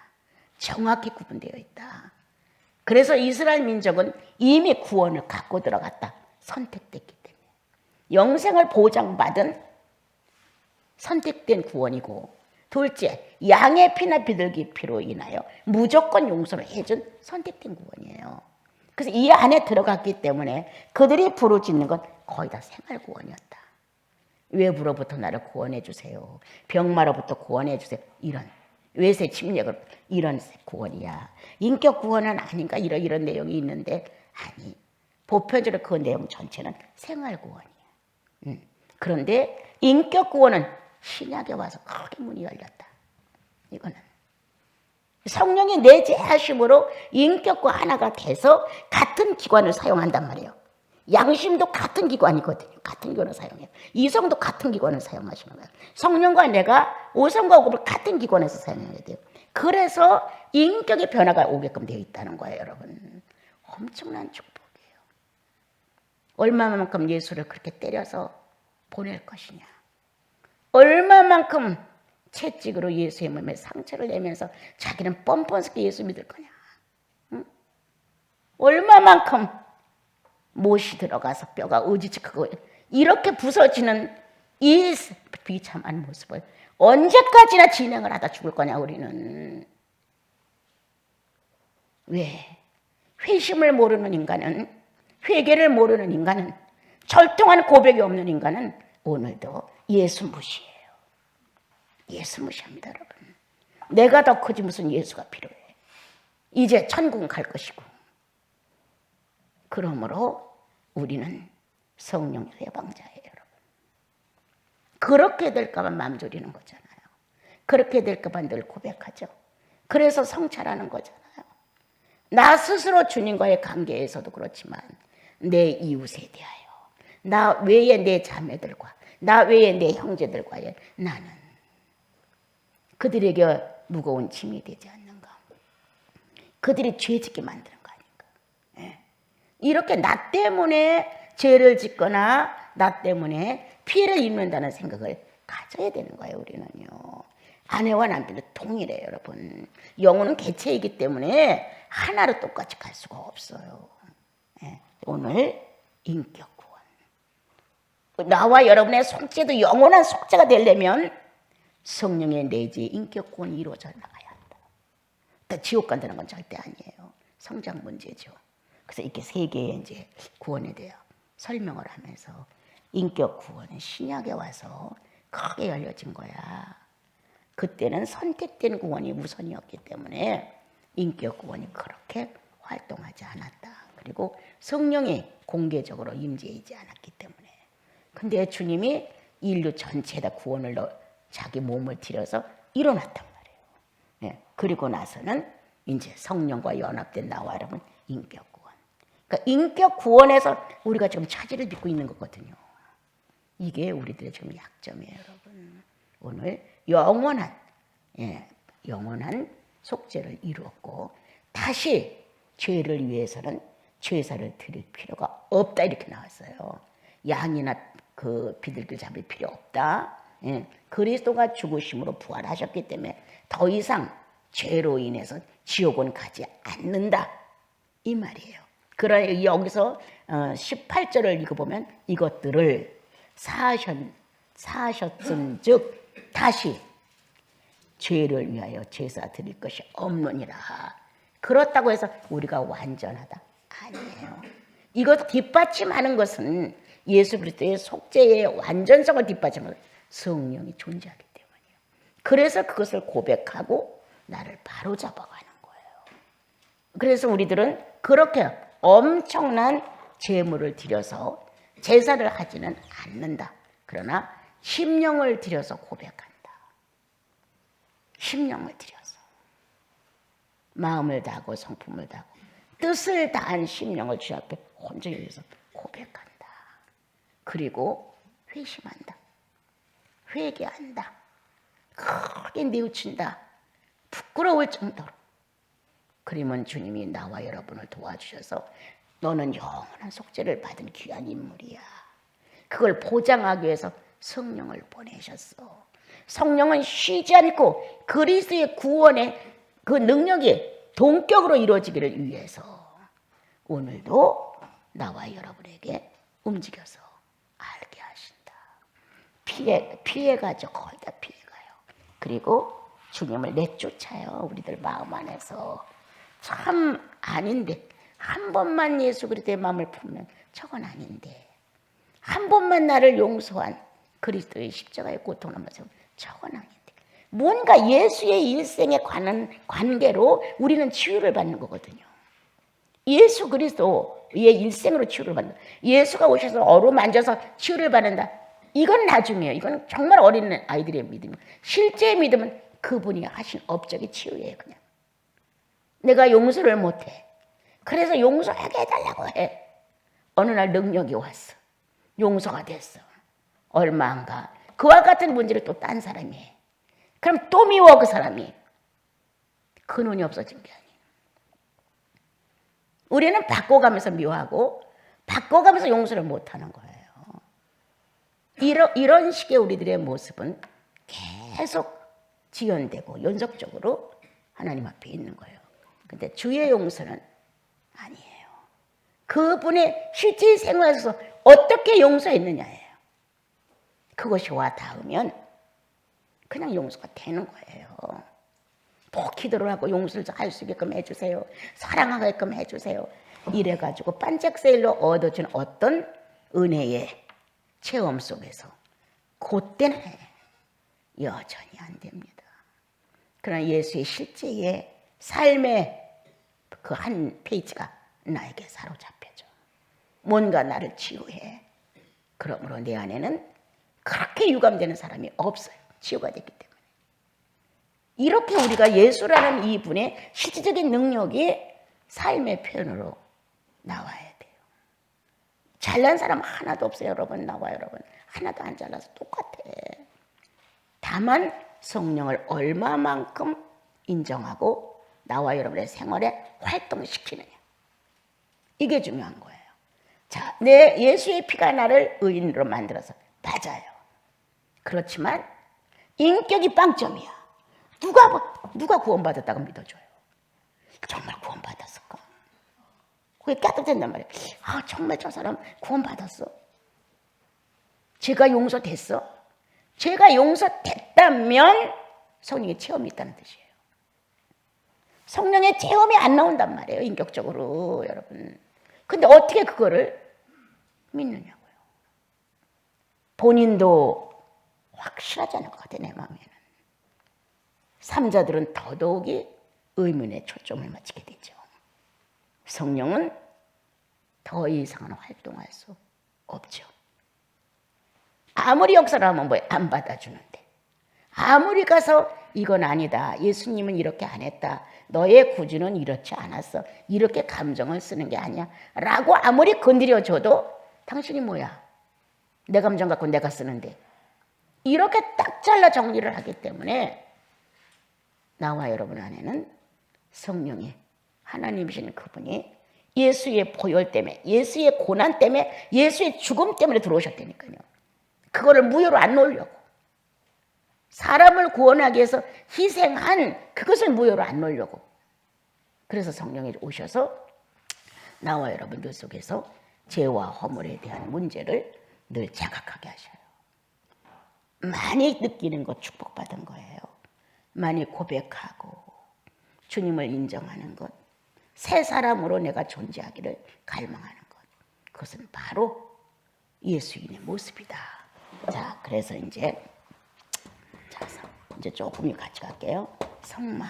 정확히 구분되어 있다. 그래서 이스라엘 민족은 이미 구원을 갖고 들어갔다. 선택됐기 때문에. 영생을 보장받은 선택된 구원이고 둘째, 양의 피나 비둘기 피로 인하여 무조건 용서를 해준 선택된 구원이에요. 그래서 이 안에 들어갔기 때문에 그들이 부르짖는 건 거의 다 생활 구원이었다. 외부로부터 나를 구원해 주세요. 병마로부터 구원해 주세요. 이런 외세 침략을 이런 구원이야. 인격 구원은 아닌가 이런 내용이 있는데 아니 보편적으로 그 내용 전체는 생활 구원이야. 그런데 인격 구원은 신약에 와서 크게 문이 열렸다. 이거는 성령이 내재하심으로 인격과 하나가 돼서 같은 기관을 사용한단 말이에요. 양심도 같은 기관이거든요. 같은 기관을 사용해요. 이성도 같은 기관을 사용하시는 거예요. 성령과 내가 오성과 오급을 같은 기관에서 사용해야 돼요. 그래서 인격의 변화가 오게끔 되어 있다는 거예요, 여러분. 엄청난 축복이에요. 얼마만큼 예수를 그렇게 때려서 보낼 것이냐. 얼마만큼 채찍으로 예수의 몸에 상처를 내면서 자기는 뻔뻔스럽게 예수 믿을 거냐. 응? 얼마만큼 못이 들어가서 뼈가 의지치 크고 이렇게 부서지는 이 비참한 모습을 언제까지나 진행을 하다 죽을 거냐 우리는. 왜? 회심을 모르는 인간은, 회개를 모르는 인간은, 절통한 고백이 없는 인간은 오늘도 예수 무시해요. 예수 무시합니다, 여러분. 내가 더 크지 무슨 예수가 필요해. 이제 천국은 갈 것이고 그러므로 우리는 성령 해방자예요, 여러분. 그렇게 될까봐 마음 졸이는 거잖아요. 그렇게 될까봐 늘 고백하죠. 그래서 성찰하는 거잖아요. 나 스스로 주님과의 관계에서도 그렇지만 내 이웃에 대하여, 나 외에 내 자매들과, 나 외에 내 형제들과의 나는 그들에게 무거운 짐이 되지 않는가? 그들이 죄짓게 만드는 거 아닌가? 예. 이렇게 나 때문에 죄를 짓거나 나 때문에 피해를 입는다는 생각을 가져야 되는 거예요, 우리는요. 아내와 남편도 동일해요, 여러분. 영혼은 개체이기 때문에 하나로 똑같이 갈 수가 없어요. 예. 오늘 인격 구원. 나와 여러분의 속죄도 영원한 속죄가 되려면 성령의 내재의 인격 구원이 이루어져 나가야 한다. 지옥 간다는 건 절대 아니에요. 성장 문제죠. 그래서 이렇게 세 개의 이제 구원에 대해 설명을 하면서 인격 구원은 신약에 와서 크게 열려진 거야. 그때는 선택된 구원이 우선이었기 때문에 인격 구원이 그렇게 활동하지 않았다. 그리고 성령이 공개적으로 임재하지 않았기 때문에. 근데 주님이 인류 전체에다 구원을 자기 몸을 들여서 일어났단 말이에요. 예. 그리고 나서는 이제 성령과 연합된 나와 여러분 인격 구원. 그러니까 인격 구원에서 우리가 지금 차질을 빚고 있는 거거든요. 이게 우리들의 지금 약점이에요, 여러분. 오늘 영원한 속죄를 이루었고 다시 죄를 위해서는 제사를 드릴 필요가 없다 이렇게 나왔어요. 양이나 그 비둘기를 잡을 필요 없다. 그리스도가 죽으심으로 부활하셨기 때문에 더 이상 죄로 인해서 지옥은 가지 않는다 이 말이에요. 그러나 여기서 18절을 읽어보면 이것들을 사하셨은즉 다시 죄를 위하여 제사 드릴 것이 없느니라. 그렇다고 해서 우리가 완전하다? 아니에요. 이것 뒷받침하는 것은 예수 그리스도의 속죄의 완전성을 뒷받침하는 성령이 존재하기 때문이에요. 그래서 그것을 고백하고 나를 바로 잡아가는 거예요. 그래서 우리들은 그렇게 엄청난 제물을 드려서 제사를 하지는 않는다. 그러나 심령을 들여서 고백한다. 심령을 들여서 마음을 다하고 성품을 다하고 뜻을 다한 심령을 주 앞에 온전히 위해서 고백한다. 그리고 회심한다. 회개한다. 크게 뉘우친다. 부끄러울 정도로. 그러면 주님이 나와 여러분을 도와주셔서 너는 영원한 속죄를 받은 귀한 인물이야. 그걸 보장하기 위해서 성령을 보내셨어. 성령은 쉬지 않고 그리스도의 구원의 그 능력이 동격으로 이루어지기를 위해서 오늘도 나와 여러분에게 움직여서 알게 하신다. 피해가죠. 거의 다 피해가요. 그리고 주님을 내쫓아요. 우리들 마음 안에서. 참 아닌데 한 번만 예수 그리스도의 마음을 품으면 저건 아닌데 한 번만 나를 용서한 그리스도의 십자가의 고통을 한번 저건 아닌데 뭔가 예수의 일생에 관한 관계로 우리는 치유를 받는 거거든요. 예수 그리스도의 일생으로 치유를 받는다. 예수가 오셔서 어루만져서 치유를 받는다. 이건 나중이에요. 이건 정말 어린 아이들의 믿음이에요. 실제의 믿음은 그분이 하신 업적의 치유예요. 그냥 내가 용서를 못해. 그래서 용서하게 해달라고 해. 어느 날 능력이 왔어. 용서가 됐어. 얼마 안 가. 그와 같은 문제를 또 딴 사람이 해. 그럼 또 미워 그 사람이. 근원이 없어진 게 아니에요. 우리는 바꿔가면서 미워하고 바꿔가면서 용서를 못하는 거예요. 이런 식의 우리들의 모습은 계속 지연되고 연속적으로 하나님 앞에 있는 거예요. 근데 주의 용서는 아니에요. 그분의 실제 생활에서 어떻게 용서했느냐예요. 그것이 와 닿으면 그냥 용서가 되는 거예요. 뭐 기도를 하고 용서를 할 수 있게끔 해주세요. 사랑하게끔 해주세요. 이래가지고 반짝세일로 얻어진 어떤 은혜의 체험 속에서 그때는 여전히 안 됩니다. 그러나 예수의 실제의 삶의 그 한 페이지가 나에게 사로잡혀져. 뭔가 나를 치유해. 그러므로 내 안에는 그렇게 유감되는 사람이 없어요. 치유가 됐기 때문에. 이렇게 우리가 예수라는 이분의 실질적인 능력이 삶의 표현으로 나와야 돼요. 잘난 사람 하나도 없어요. 여러분 나와요. 여러분 하나도 안 잘라서 똑같아. 다만 성령을 얼마만큼 인정하고 나와 여러분의 생활에 활동시키느냐. 이게 중요한 거예요. 자, 내 예수의 피가 나를 의인으로 만들어서 맞아요. 그렇지만 인격이 빵점이야. 누가 구원받았다고 믿어줘요? 정말 구원받았을까? 그게 깨닫는단 말이에요. 아, 정말 저 사람 구원받았어? 죄가 용서됐어? 죄가 용서됐다면 성령의 체험이 있다는 뜻이에요. 성령의 체험이 안 나온단 말이에요. 인격적으로 여러분. 근데 어떻게 그거를 믿느냐고요. 본인도 확실하지 않을 것 같아요. 내 마음에는. 삼자들은 더더욱이 의문에 초점을 맞추게 되죠. 성령은 더 이상은 활동할 수 없죠. 아무리 역사를 하면 뭐 안 받아주는데, 아무리 가서 이건 아니다, 예수님은 이렇게 안 했다, 너의 구주는 이렇지 않았어, 이렇게 감정을 쓰는 게 아니야 라고 아무리 건드려줘도 당신이 뭐야? 내 감정 갖고 내가 쓰는데, 이렇게 딱 잘라 정리를 하기 때문에 나와 여러분 안에는 성령이 하나님이신 그분이 예수의 보혈 때문에, 예수의 고난 때문에, 예수의 죽음 때문에 들어오셨다니까요. 그거를 무효로 안 놓으려고. 사람을 구원하기 위해서 희생한 그것을 무효로 안 놓으려고. 그래서 성령이 오셔서 나와 여러분들 속에서 죄와 허물에 대한 문제를 늘 자각하게 하셔요. 많이 느끼는 것 축복받은 거예요. 많이 고백하고 주님을 인정하는 것, 새 사람으로 내가 존재하기를 갈망하는 것, 그것은 바로 예수인의 모습이다. 자, 그래서 이제 조금 같이 갈게요. 성막,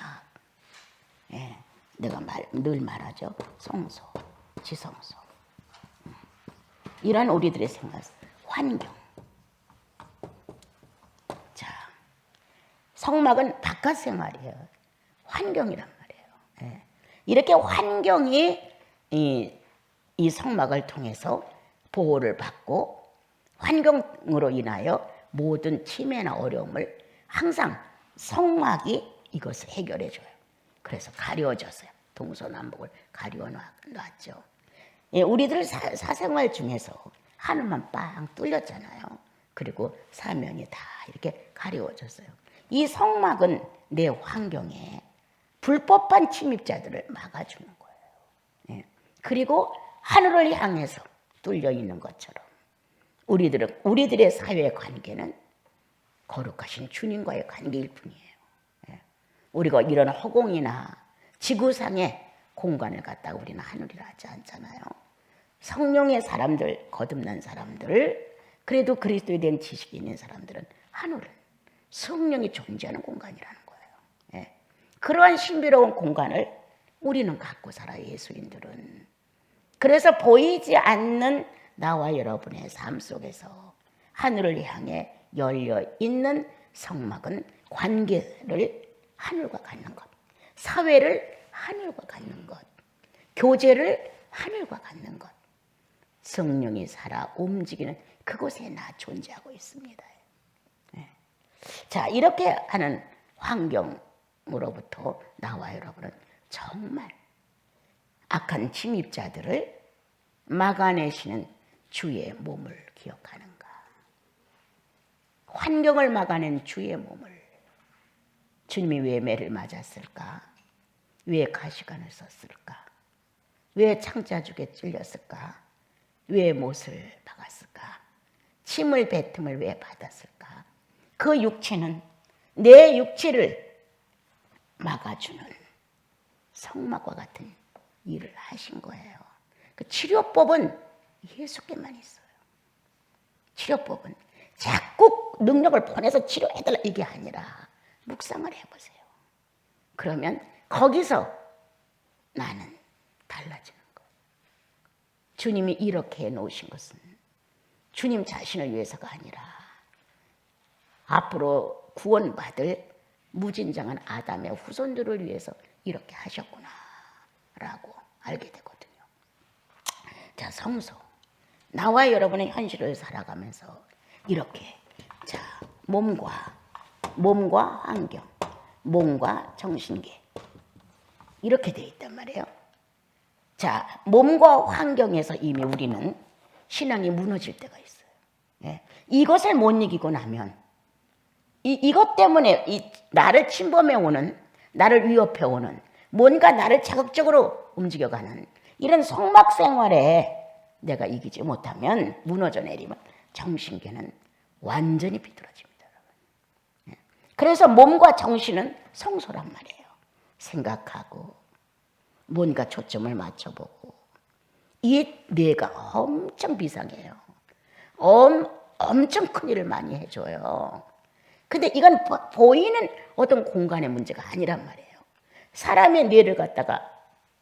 예, 내가 늘 말하죠. 성소, 지성소. 이런 우리들의 생각, 환경. 자, 성막은 바깥 생활이에요. 환경이란 말이에요. 예. 이렇게 환경이 이 성막을 통해서 보호를 받고 환경으로 인하여 모든 침해나 어려움을 항상 성막이 이것을 해결해 줘요. 그래서 가려졌어요. 동서남북을 가려 놨죠. 예, 우리들 사생활 중에서 하늘만 빵 뚫렸잖아요. 그리고 사면이 다 이렇게 가려워졌어요. 이 성막은 내 환경에 불법한 침입자들을 막아주는 거예요. 예. 그리고 하늘을 향해서 뚫려 있는 것처럼 우리들의 사회 관계는 거룩하신 주님과의 관계일 뿐이에요. 예. 우리가 이런 허공이나 지구상의 공간을 갖다가 우리는 하늘이라 하지 않잖아요. 성령의 사람들, 거듭난 사람들, 그래도 그리스도에 대한 지식이 있는 사람들은 하늘은 성령이 존재하는 공간이라는 거예요. 예. 그러한 신비로운 공간을 우리는 갖고 살아요, 예수인들은. 그래서 보이지 않는 나와 여러분의 삶 속에서 하늘을 향해 열려 있는 성막은 관계를 하늘과 갖는 것, 사회를 하늘과 갖는 것, 교제를 하늘과 갖는 것, 성령이 살아 움직이는 그곳에 나 존재하고 있습니다. 네. 자, 이렇게 하는 환경으로부터 나와 여러분은 정말 악한 침입자들을 막아내시는 주의 몸을 기억하는가? 환경을 막아낸 주의 몸을. 주님이 왜 매를 맞았을까? 왜 가시관을 썼을까? 왜 창자죽에 찔렸을까? 왜 못을 박았을까? 침을 뱉음을 왜 받았을까? 그 육체는 내 육체를 막아주는 성막과 같은 일을 하신 거예요. 그 치료법은 예수께만 있어요. 치료법은 자꾸 능력을 보내서 치료해달라 이게 아니라 묵상을 해보세요. 그러면 거기서 나는 달라지는 거예요. 주님이 이렇게 해놓으신 것은 주님 자신을 위해서가 아니라 앞으로 구원받을 무진장한 아담의 후손들을 위해서 이렇게 하셨구나 라고 알게 되거든요. 자, 성소. 나와 여러분의 현실을 살아가면서 이렇게 자, 몸과 환경, 몸과 정신계 이렇게 돼 있단 말이에요. 자, 몸과 환경에서 이미 우리는 신앙이 무너질 때가 있어요. 예. 이것을 못 이기고 나면 이것 때문에 나를 침범해 오는, 나를 위협해 오는, 뭔가 나를 자극적으로 움직여가는 이런 성막 생활에 내가 이기지 못하면, 무너져 내리면 정신계는 완전히 비뚤어집니다. 예. 그래서 몸과 정신은 성소란 말이에요. 생각하고 뭔가 초점을 맞춰보고. 이 뇌가 엄청 비상해요. 엄청 큰 일을 많이 해줘요. 근데 이건 보이는 어떤 공간의 문제가 아니란 말이에요. 사람의 뇌를 갖다가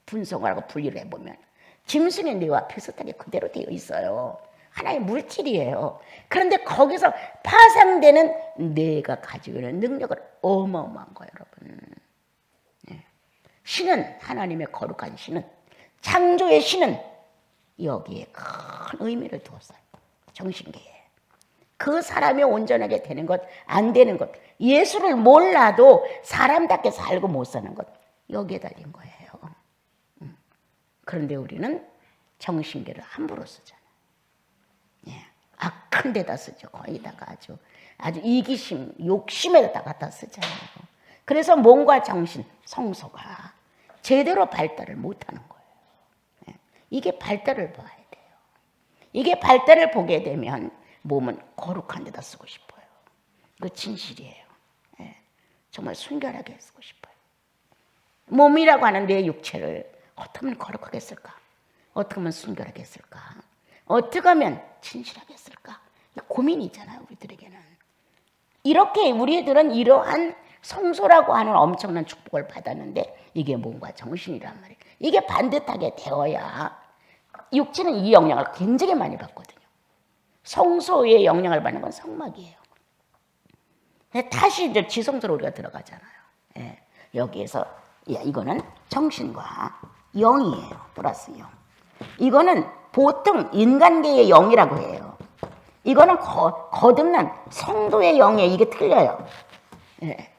분석을 하고 분리를 해보면 짐승의 뇌와 비슷하게 그대로 되어 있어요. 하나의 물질이에요. 그런데 거기서 파생되는 뇌가 가지고 있는 능력은 어마어마한 거예요, 여러분. 신은, 하나님의 거룩한 신은, 창조의 신은 여기에 큰 의미를 두었어요. 정신계에. 그 사람이 온전하게 되는 것, 안 되는 것, 예수를 몰라도 사람답게 살고 못 사는 것, 여기에 달린 거예요. 그런데 우리는 정신계를 함부로 쓰잖아요. 예. 악한 데다 쓰죠. 거기다가 아주 이기심, 욕심에다 갖다 쓰잖아요. 그래서 몸과 정신, 성소가 제대로 발달을 못하는 거예요. 예. 이게 발달을 봐야 돼요. 이게 발달을 보게 되면 몸은 거룩한 데다 쓰고 싶어요. 그 진실이에요. 예. 정말 순결하게 쓰고 싶어요. 몸이라고 하는 내 육체를 어떻게 하면 거룩하게 쓸까? 어떻게 하면 순결하게 쓸까? 어떻게 하면 진실하게 쓸까? 고민이잖아요, 우리들에게는. 이렇게 우리들은 이러한 성소라고 하는 엄청난 축복을 받았는데 이게 몸과 정신이란 말이에요. 이게 반듯하게 되어야 육체는 이 영향을 굉장히 많이 받거든요. 성소의 영향을 받는 건 성막이에요. 다시 이제 지성소로 우리가 들어가잖아요. 예, 여기에서 이거는 정신과 영이에요. 플러스 영. 이거는 보통 인간계의 영이라고 해요. 이거는 거듭난 성도의 영이에요. 이게 틀려요. 예.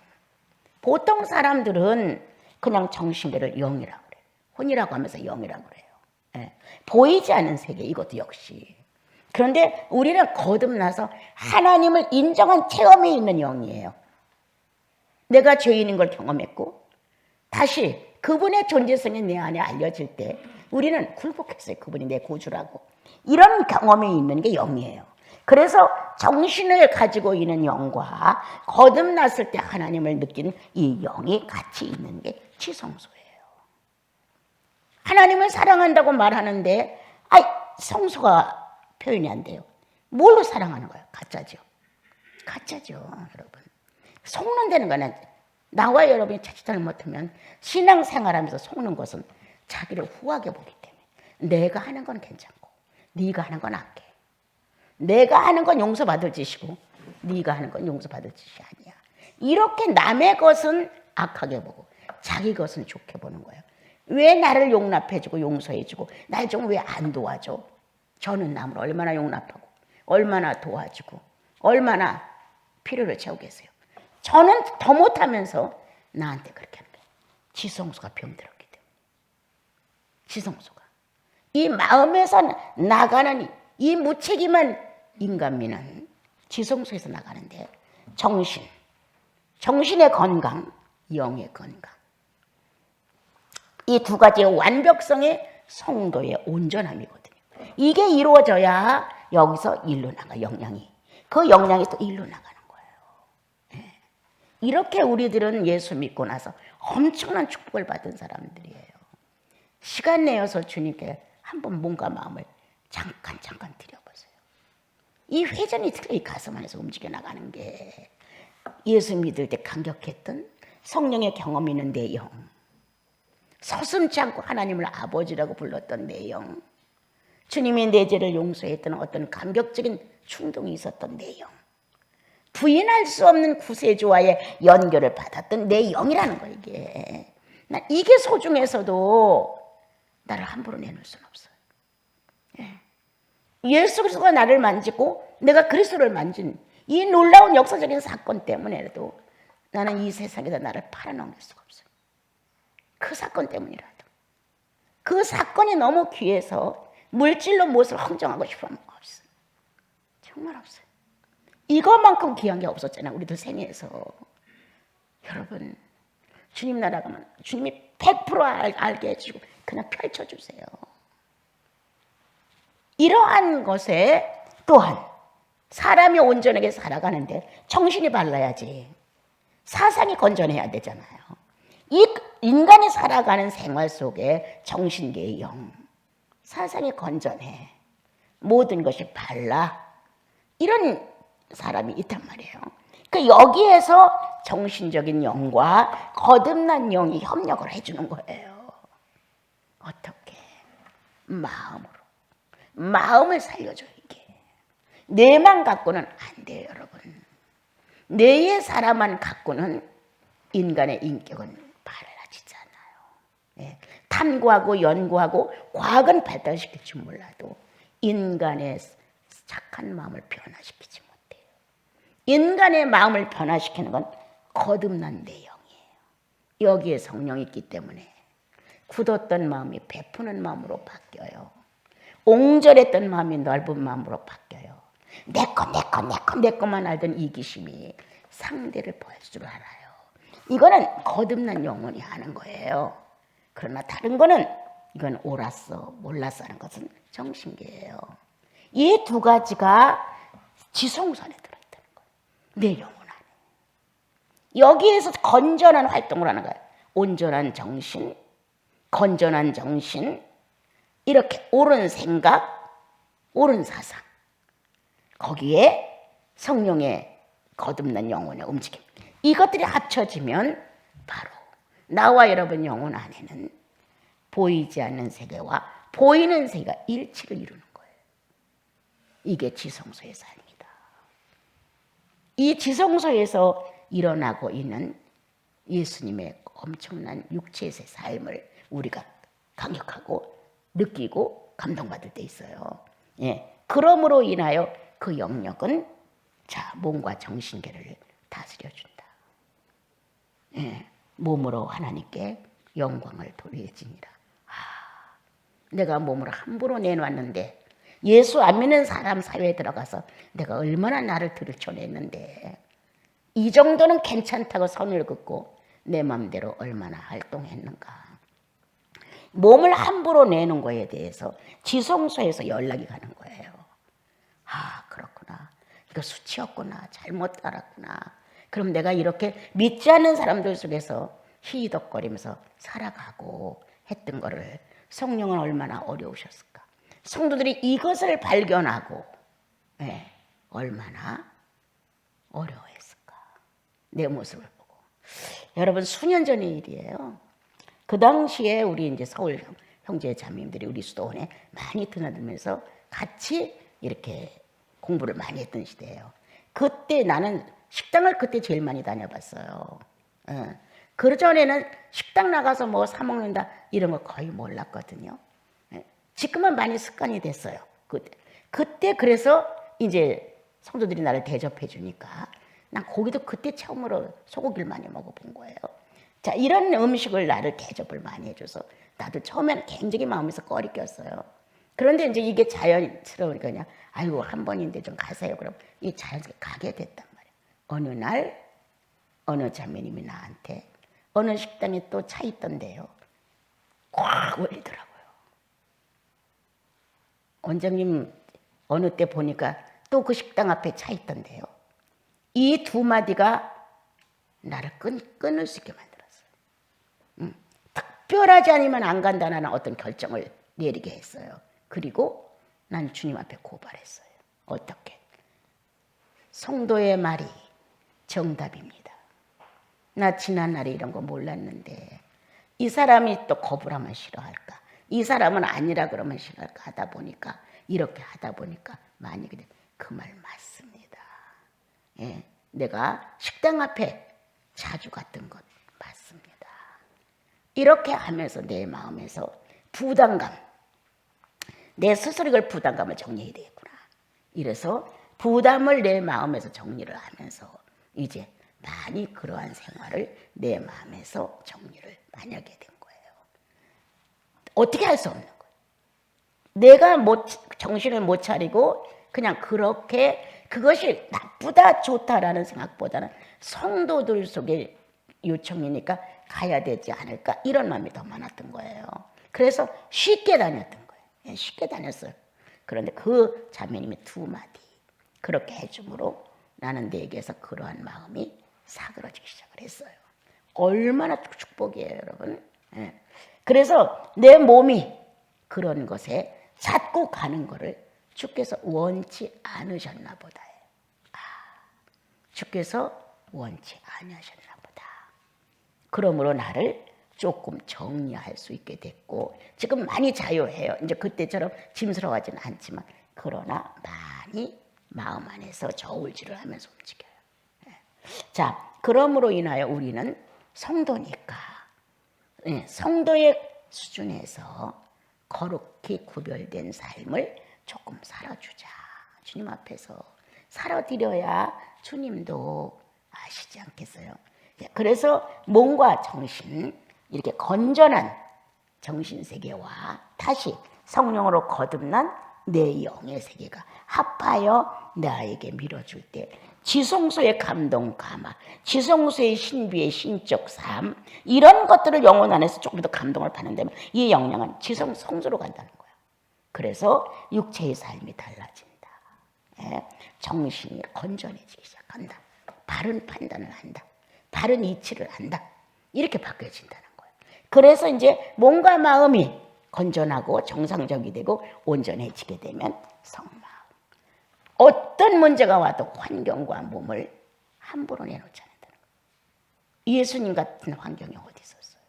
보통 사람들은 그냥 정신계를 영이라고 그래요. 혼이라고 하면서 영이라고 그래요. 예. 보이지 않는 세계, 이것도 역시. 그런데 우리는 거듭나서 하나님을 인정한 체험이 있는 영이에요. 내가 죄인인 걸 경험했고 다시 그분의 존재성이 내 안에 알려질 때 우리는 굴복했어요. 그분이 내 구주라고. 이런 경험이 있는 게 영이에요. 그래서 정신을 가지고 있는 영과 거듭났을 때 하나님을 느끼는 이 영이 같이 있는 게 지성소예요. 하나님을 사랑한다고 말하는데 성소가 표현이 안 돼요. 뭘로 사랑하는 거예요? 가짜죠. 가짜죠, 여러분. 속는다는 거는 나와 여러분이 자칫 잘못하면 신앙생활하면서 속는 것은 자기를 후하게 보기 때문에 내가 하는 건 괜찮고 네가 하는 건 악해. 내가 하는 건 용서받을 짓이고 네가 하는 건 용서받을 짓이 아니야. 이렇게 남의 것은 악하게 보고 자기 것은 좋게 보는 거예요. 왜 나를 용납해주고 용서해주고 날 좀 왜 안 도와줘? 저는 남을 얼마나 용납하고 얼마나 도와주고 얼마나 필요를 채우겠어요. 저는 더 못하면서 나한테 그렇게 하는 거예요. 지성소가 병들었기 때문에. 지성소가. 이 마음에서 나가는 이 무책임한 인간미는 지성소에서 나가는데 정신의 건강, 영의 건강. 이 두 가지의 완벽성의 성도의 온전함이거든요. 이게 이루어져야 여기서 일로 나가, 영향이. 그 영향이 또 일로 나가는 거예요. 네. 이렇게 우리들은 예수 믿고 나서 엄청난 축복을 받은 사람들이에요. 시간 내어서 주님께 한번 몸과 마음을 잠깐 드려보세요. 이 회전이 틀려 이 가슴 안에서 움직여 나가는 게 예수 믿을 때 감격했던 성령의 경험이 있는 내 영, 서슴지 않고 하나님을 아버지라고 불렀던 내 영, 주님이 내 죄를 용서했던 어떤 감격적인 충동이 있었던 내 영, 부인할 수 없는 구세주와의 연결을 받았던 내 영이라는 거예요. 이게 소중해서도 나를 함부로 내놓을 수는 없어요. 예수 그리스도가 나를 만지고 내가 그리스도를 만진 이 놀라운 역사적인 사건 때문에라도 나는 이 세상에서 나를 팔아넘길 수가 없어요. 그 사건 때문이라도. 그 사건이 너무 귀해서 물질로 무엇을 흥정하고 싶으면 없어요. 정말 없어요. 이것만큼 귀한 게 없었잖아요. 우리들 생애에서. 여러분, 주님 나라 가면 주님이 100% 알게 해주고 그냥 펼쳐주세요. 이러한 것에 또한 사람이 온전하게 살아가는데 정신이 발라야지. 사상이 건전해야 되잖아요. 이 인간이 살아가는 생활 속에 정신계의 영, 사상이 건전해. 모든 것이 발라. 이런 사람이 있단 말이에요. 그 여기에서 정신적인 영과 거듭난 영이 협력을 해주는 거예요. 어떻게? 마음으로. 마음을 살려줘 이게. 뇌만 갖고는 안 돼요, 여러분. 뇌의 사람만 갖고는 인간의 인격은 발라지지 않아요. 탐구하고 연구하고 과학은 발달시킬지 몰라도 인간의 착한 마음을 변화시키지 못해요. 인간의 마음을 변화시키는 건 거듭난 내 영이에요. 여기에 성령이 있기 때문에 굳었던 마음이 베푸는 마음으로 바뀌어요. 옹졸했던 마음이 넓은 마음으로 바뀌어요. 내 거만 알던 이기심이 상대를 볼 줄 알아요. 이거는 거듭난 영혼이 하는 거예요. 그러나 다른 거는 이건 옳았어 몰랐어 하는 것은 정신계예요. 이 두 가지가 지성선에 들어있다는 거예요. 내 영혼 안에. 여기에서 건전한 활동을 하는 거예요. 온전한 정신, 건전한 정신, 이렇게 옳은 생각, 옳은 사상. 거기에 성령의 거듭난 영혼의 움직임. 이것들이 합쳐지면 바로 나와 여러분 영혼 안에는 보이지 않는 세계와 보이는 세계가 일치를 이루는 거예요. 이게 지성소의 삶이다. 이 지성소에서 일어나고 있는 예수님의 엄청난 육체의 삶을 우리가 강력하고 느끼고 감동받을 때 있어요. 그러므로 인하여 그 영역은 몸과 정신계를 다스려준다. 몸으로 하나님께 영광을 돌릴지니라. 내가 몸으로 함부로 내놨는데 예수 안 믿는 사람 사회에 들어가서 내가 얼마나 나를 들춰냈는데 이 정도는 괜찮다고 선을 긋고 내 맘대로 얼마나 활동했는가. 몸을 함부로 내는 거에 대해서 지성소에서 연락이 가는 거예요. 그렇구나. 이거 수치였구나. 잘못 알았구나. 그럼 내가 이렇게 믿지 않는 사람들 속에서 희덕거리면서 살아가고 했던 거를 성령은 얼마나 어려우셨을까. 성도들이 이것을 발견하고 얼마나 어려워했을까. 내 모습을 보고. 여러분 수년 전의 일이에요. 그 당시에 우리 이제 서울 형제 자매님들이 우리 수도원에 많이 드나들면서 같이 이렇게 공부를 많이 했던 시대예요. 그때 나는 식당을 그때 제일 많이 다녀봤어요. 그 전에는 식당 나가서 뭐 사 먹는다 이런 거 거의 몰랐거든요. 지금은 많이 습관이 됐어요. 그때 그래서 이제 성도들이 나를 대접해 주니까 난 고기도 그때 처음으로 소고기를 많이 먹어본 거예요. 자, 이런 음식을 나를 대접을 많이 해줘서 나도 처음에는 굉장히 마음에서 꺼리 꼈어요. 그런데 이제 이게 자연스러우니까 그냥 아이고 한 번인데 좀 가세요. 그럼 이 자연스럽게 가게 됐단 말이에요. 어느 날 어느 자매님이 나한테 어느 식당에 또 차 있던데요. 꽉 올리더라고요. 원장님 어느 때 보니까 또 그 식당 앞에 차 있던데요. 이 두 마디가 나를 끊을 수 있게 만들었어요. 특별하지 않으면 안 간다는 어떤 결정을 내리게 했어요. 그리고 난 주님 앞에 고발했어요. 어떻게? 성도의 말이 정답입니다. 나 지난 날에 이런 거 몰랐는데 이 사람이 또 거부를 하면 싫어할까? 이 사람은 아니라 그러면 생각하다 보니까 이렇게 하다 보니까 만약에 그 말 맞습니다. 예, 내가 식당 앞에 자주 갔던 것 맞습니다. 이렇게 하면서 내 마음에서 부담감, 내 스스로 이걸 부담감을 정리해야 되겠구나. 이래서 부담을 내 마음에서 정리를 하면서 이제 많이 그러한 생활을 내 마음에서 정리를 많이 하게 된 거예요. 어떻게 할 수 없는 거예요. 내가 정신을 못 차리고 그냥 그렇게 그것이 나쁘다 좋다라는 생각보다는 성도들 속에 요청이니까 가야 되지 않을까 이런 마음이 더 많았던 거예요. 그래서 쉽게 다녔던 거예요. 쉽게 다녔어요. 그런데 그 자매님이 두 마디 그렇게 해줌으로 나는 내게서 그러한 마음이 사그러지기 시작을 했어요. 얼마나 축복이에요, 여러분. 그래서 내 몸이 그런 것에 자꾸 가는 거를 주께서 원치 않으셨나 보다. 주께서 원치 않으셨나 보다. 그러므로 나를 조금 정리할 수 있게 됐고 지금 많이 자유해요. 이제 그때처럼 짐스러워하지는 않지만 그러나 많이 마음 안에서 저울질을 하면서 움직여요. 자, 그러므로 인하여 우리는 성도니까 성도의 수준에서 거룩히 구별된 삶을 조금 살아주자. 주님 앞에서 살아드려야 주님도 아시지 않겠어요? 그래서 몸과 정신 이렇게 건전한 정신세계와 다시 성령으로 거듭난 내 영의 세계가 합하여 나에게 밀어줄 때 지성소의 감동 감화, 지성소의 신비의 신적 삶 이런 것들을 영혼 안에서 조금 더 감동을 받는다면 이 영향은 성소로 간다는 거예요. 그래서 육체의 삶이 달라진다. 정신이 건전해지기 시작한다. 바른 판단을 한다. 바른 이치를 한다. 이렇게 바뀌어진다는 거예요. 그래서 이제 몸과 마음이 건전하고 정상적이 되고 온전해지게 되면 성마음. 어떤 문제가 와도 환경과 몸을 함부로 내놓지 않는다는 거예요. 예수님 같은 환경이 어디 있었어요?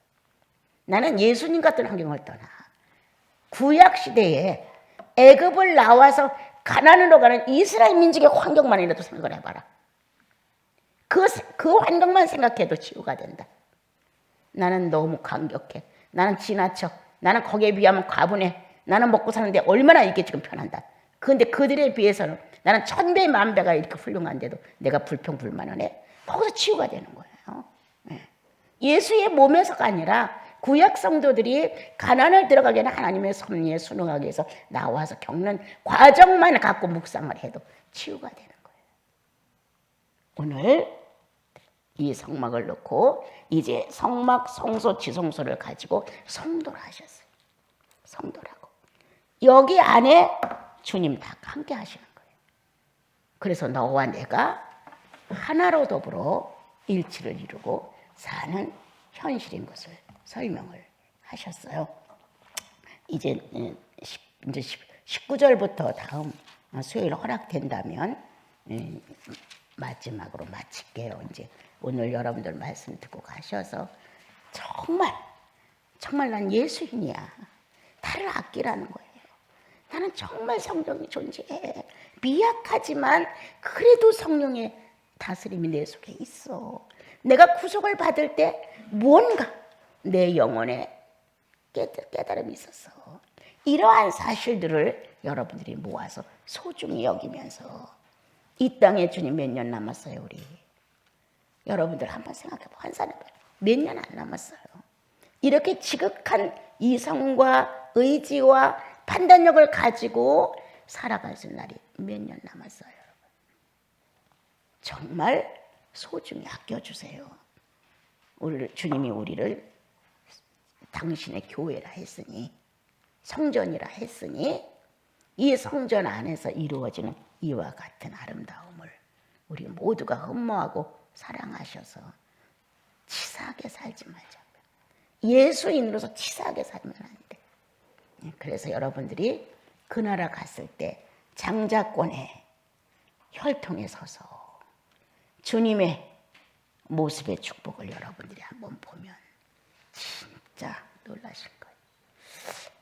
나는 예수님 같은 환경을 떠나 구약 시대에 애굽을 나와서 가나안으로 가는 이스라엘 민족의 환경만이라도 생각을 해봐라. 그 환경만 생각해도 치유가 된다. 나는 너무 감격해. 나는 지나쳐. 나는 거기에 비하면 과분해. 나는 먹고 사는데 얼마나 이게 지금 편한다. 그런데 그들에 비해서는 나는 1000배, 10,000배가 이렇게 훌륭한데도 내가 불평불만을 해. 거기서 치유가 되는 거예요. 예수의 몸에서가 아니라 구약 성도들이 가나안을 들어가게 하는 하나님의 섭리에 순응하기 위해서 나와서 겪는 과정만 갖고 묵상을 해도 치유가 되는 거예요. 오늘 이 성막을 놓고 이제 성막, 성소, 지성소를 가지고 성도를 하셨어요. 성도라고. 여기 안에 주님 다 함께 하시는 거예요. 그래서 너와 내가 하나로 더불어 일치를 이루고 사는 현실인 것을 설명을 하셨어요. 이제 19절부터 다음 수요일 허락된다면 마지막으로 마칠게요. 이제 오늘 여러분들 말씀 듣고 가셔서 정말 난 예수인이야. 나를 아끼라는 거예요. 나는 정말 성령이 존재해. 미약하지만 그래도 성령의 다스림이 내 속에 있어. 내가 구속을 받을 때 뭔가 내 영혼에 깨달음이 있었어. 이러한 사실들을 여러분들이 모아서 소중히 여기면서 이 땅에 주님 몇 년 남았어요, 우리. 여러분들 한번 생각해봐. 환산해봐요. 몇 년 안 남았어요. 이렇게 지극한 이성과 의지와 판단력을 가지고 살아갈 수 있는 날이 몇 년 남았어요, 여러분. 정말 소중히 아껴주세요. 주님이 우리를 당신의 교회라 했으니, 성전이라 했으니, 이 성전 안에서 이루어지는 이와 같은 아름다움을 우리 모두가 흠모하고 사랑하셔서 치사하게 살지 말자고요. 예수인으로서 치사하게 살면 안 돼. 그래서 여러분들이 그 나라 갔을 때 장자권의 혈통에 서서 주님의 모습의 축복을 여러분들이 한번 보면 진짜 놀라실 거예요.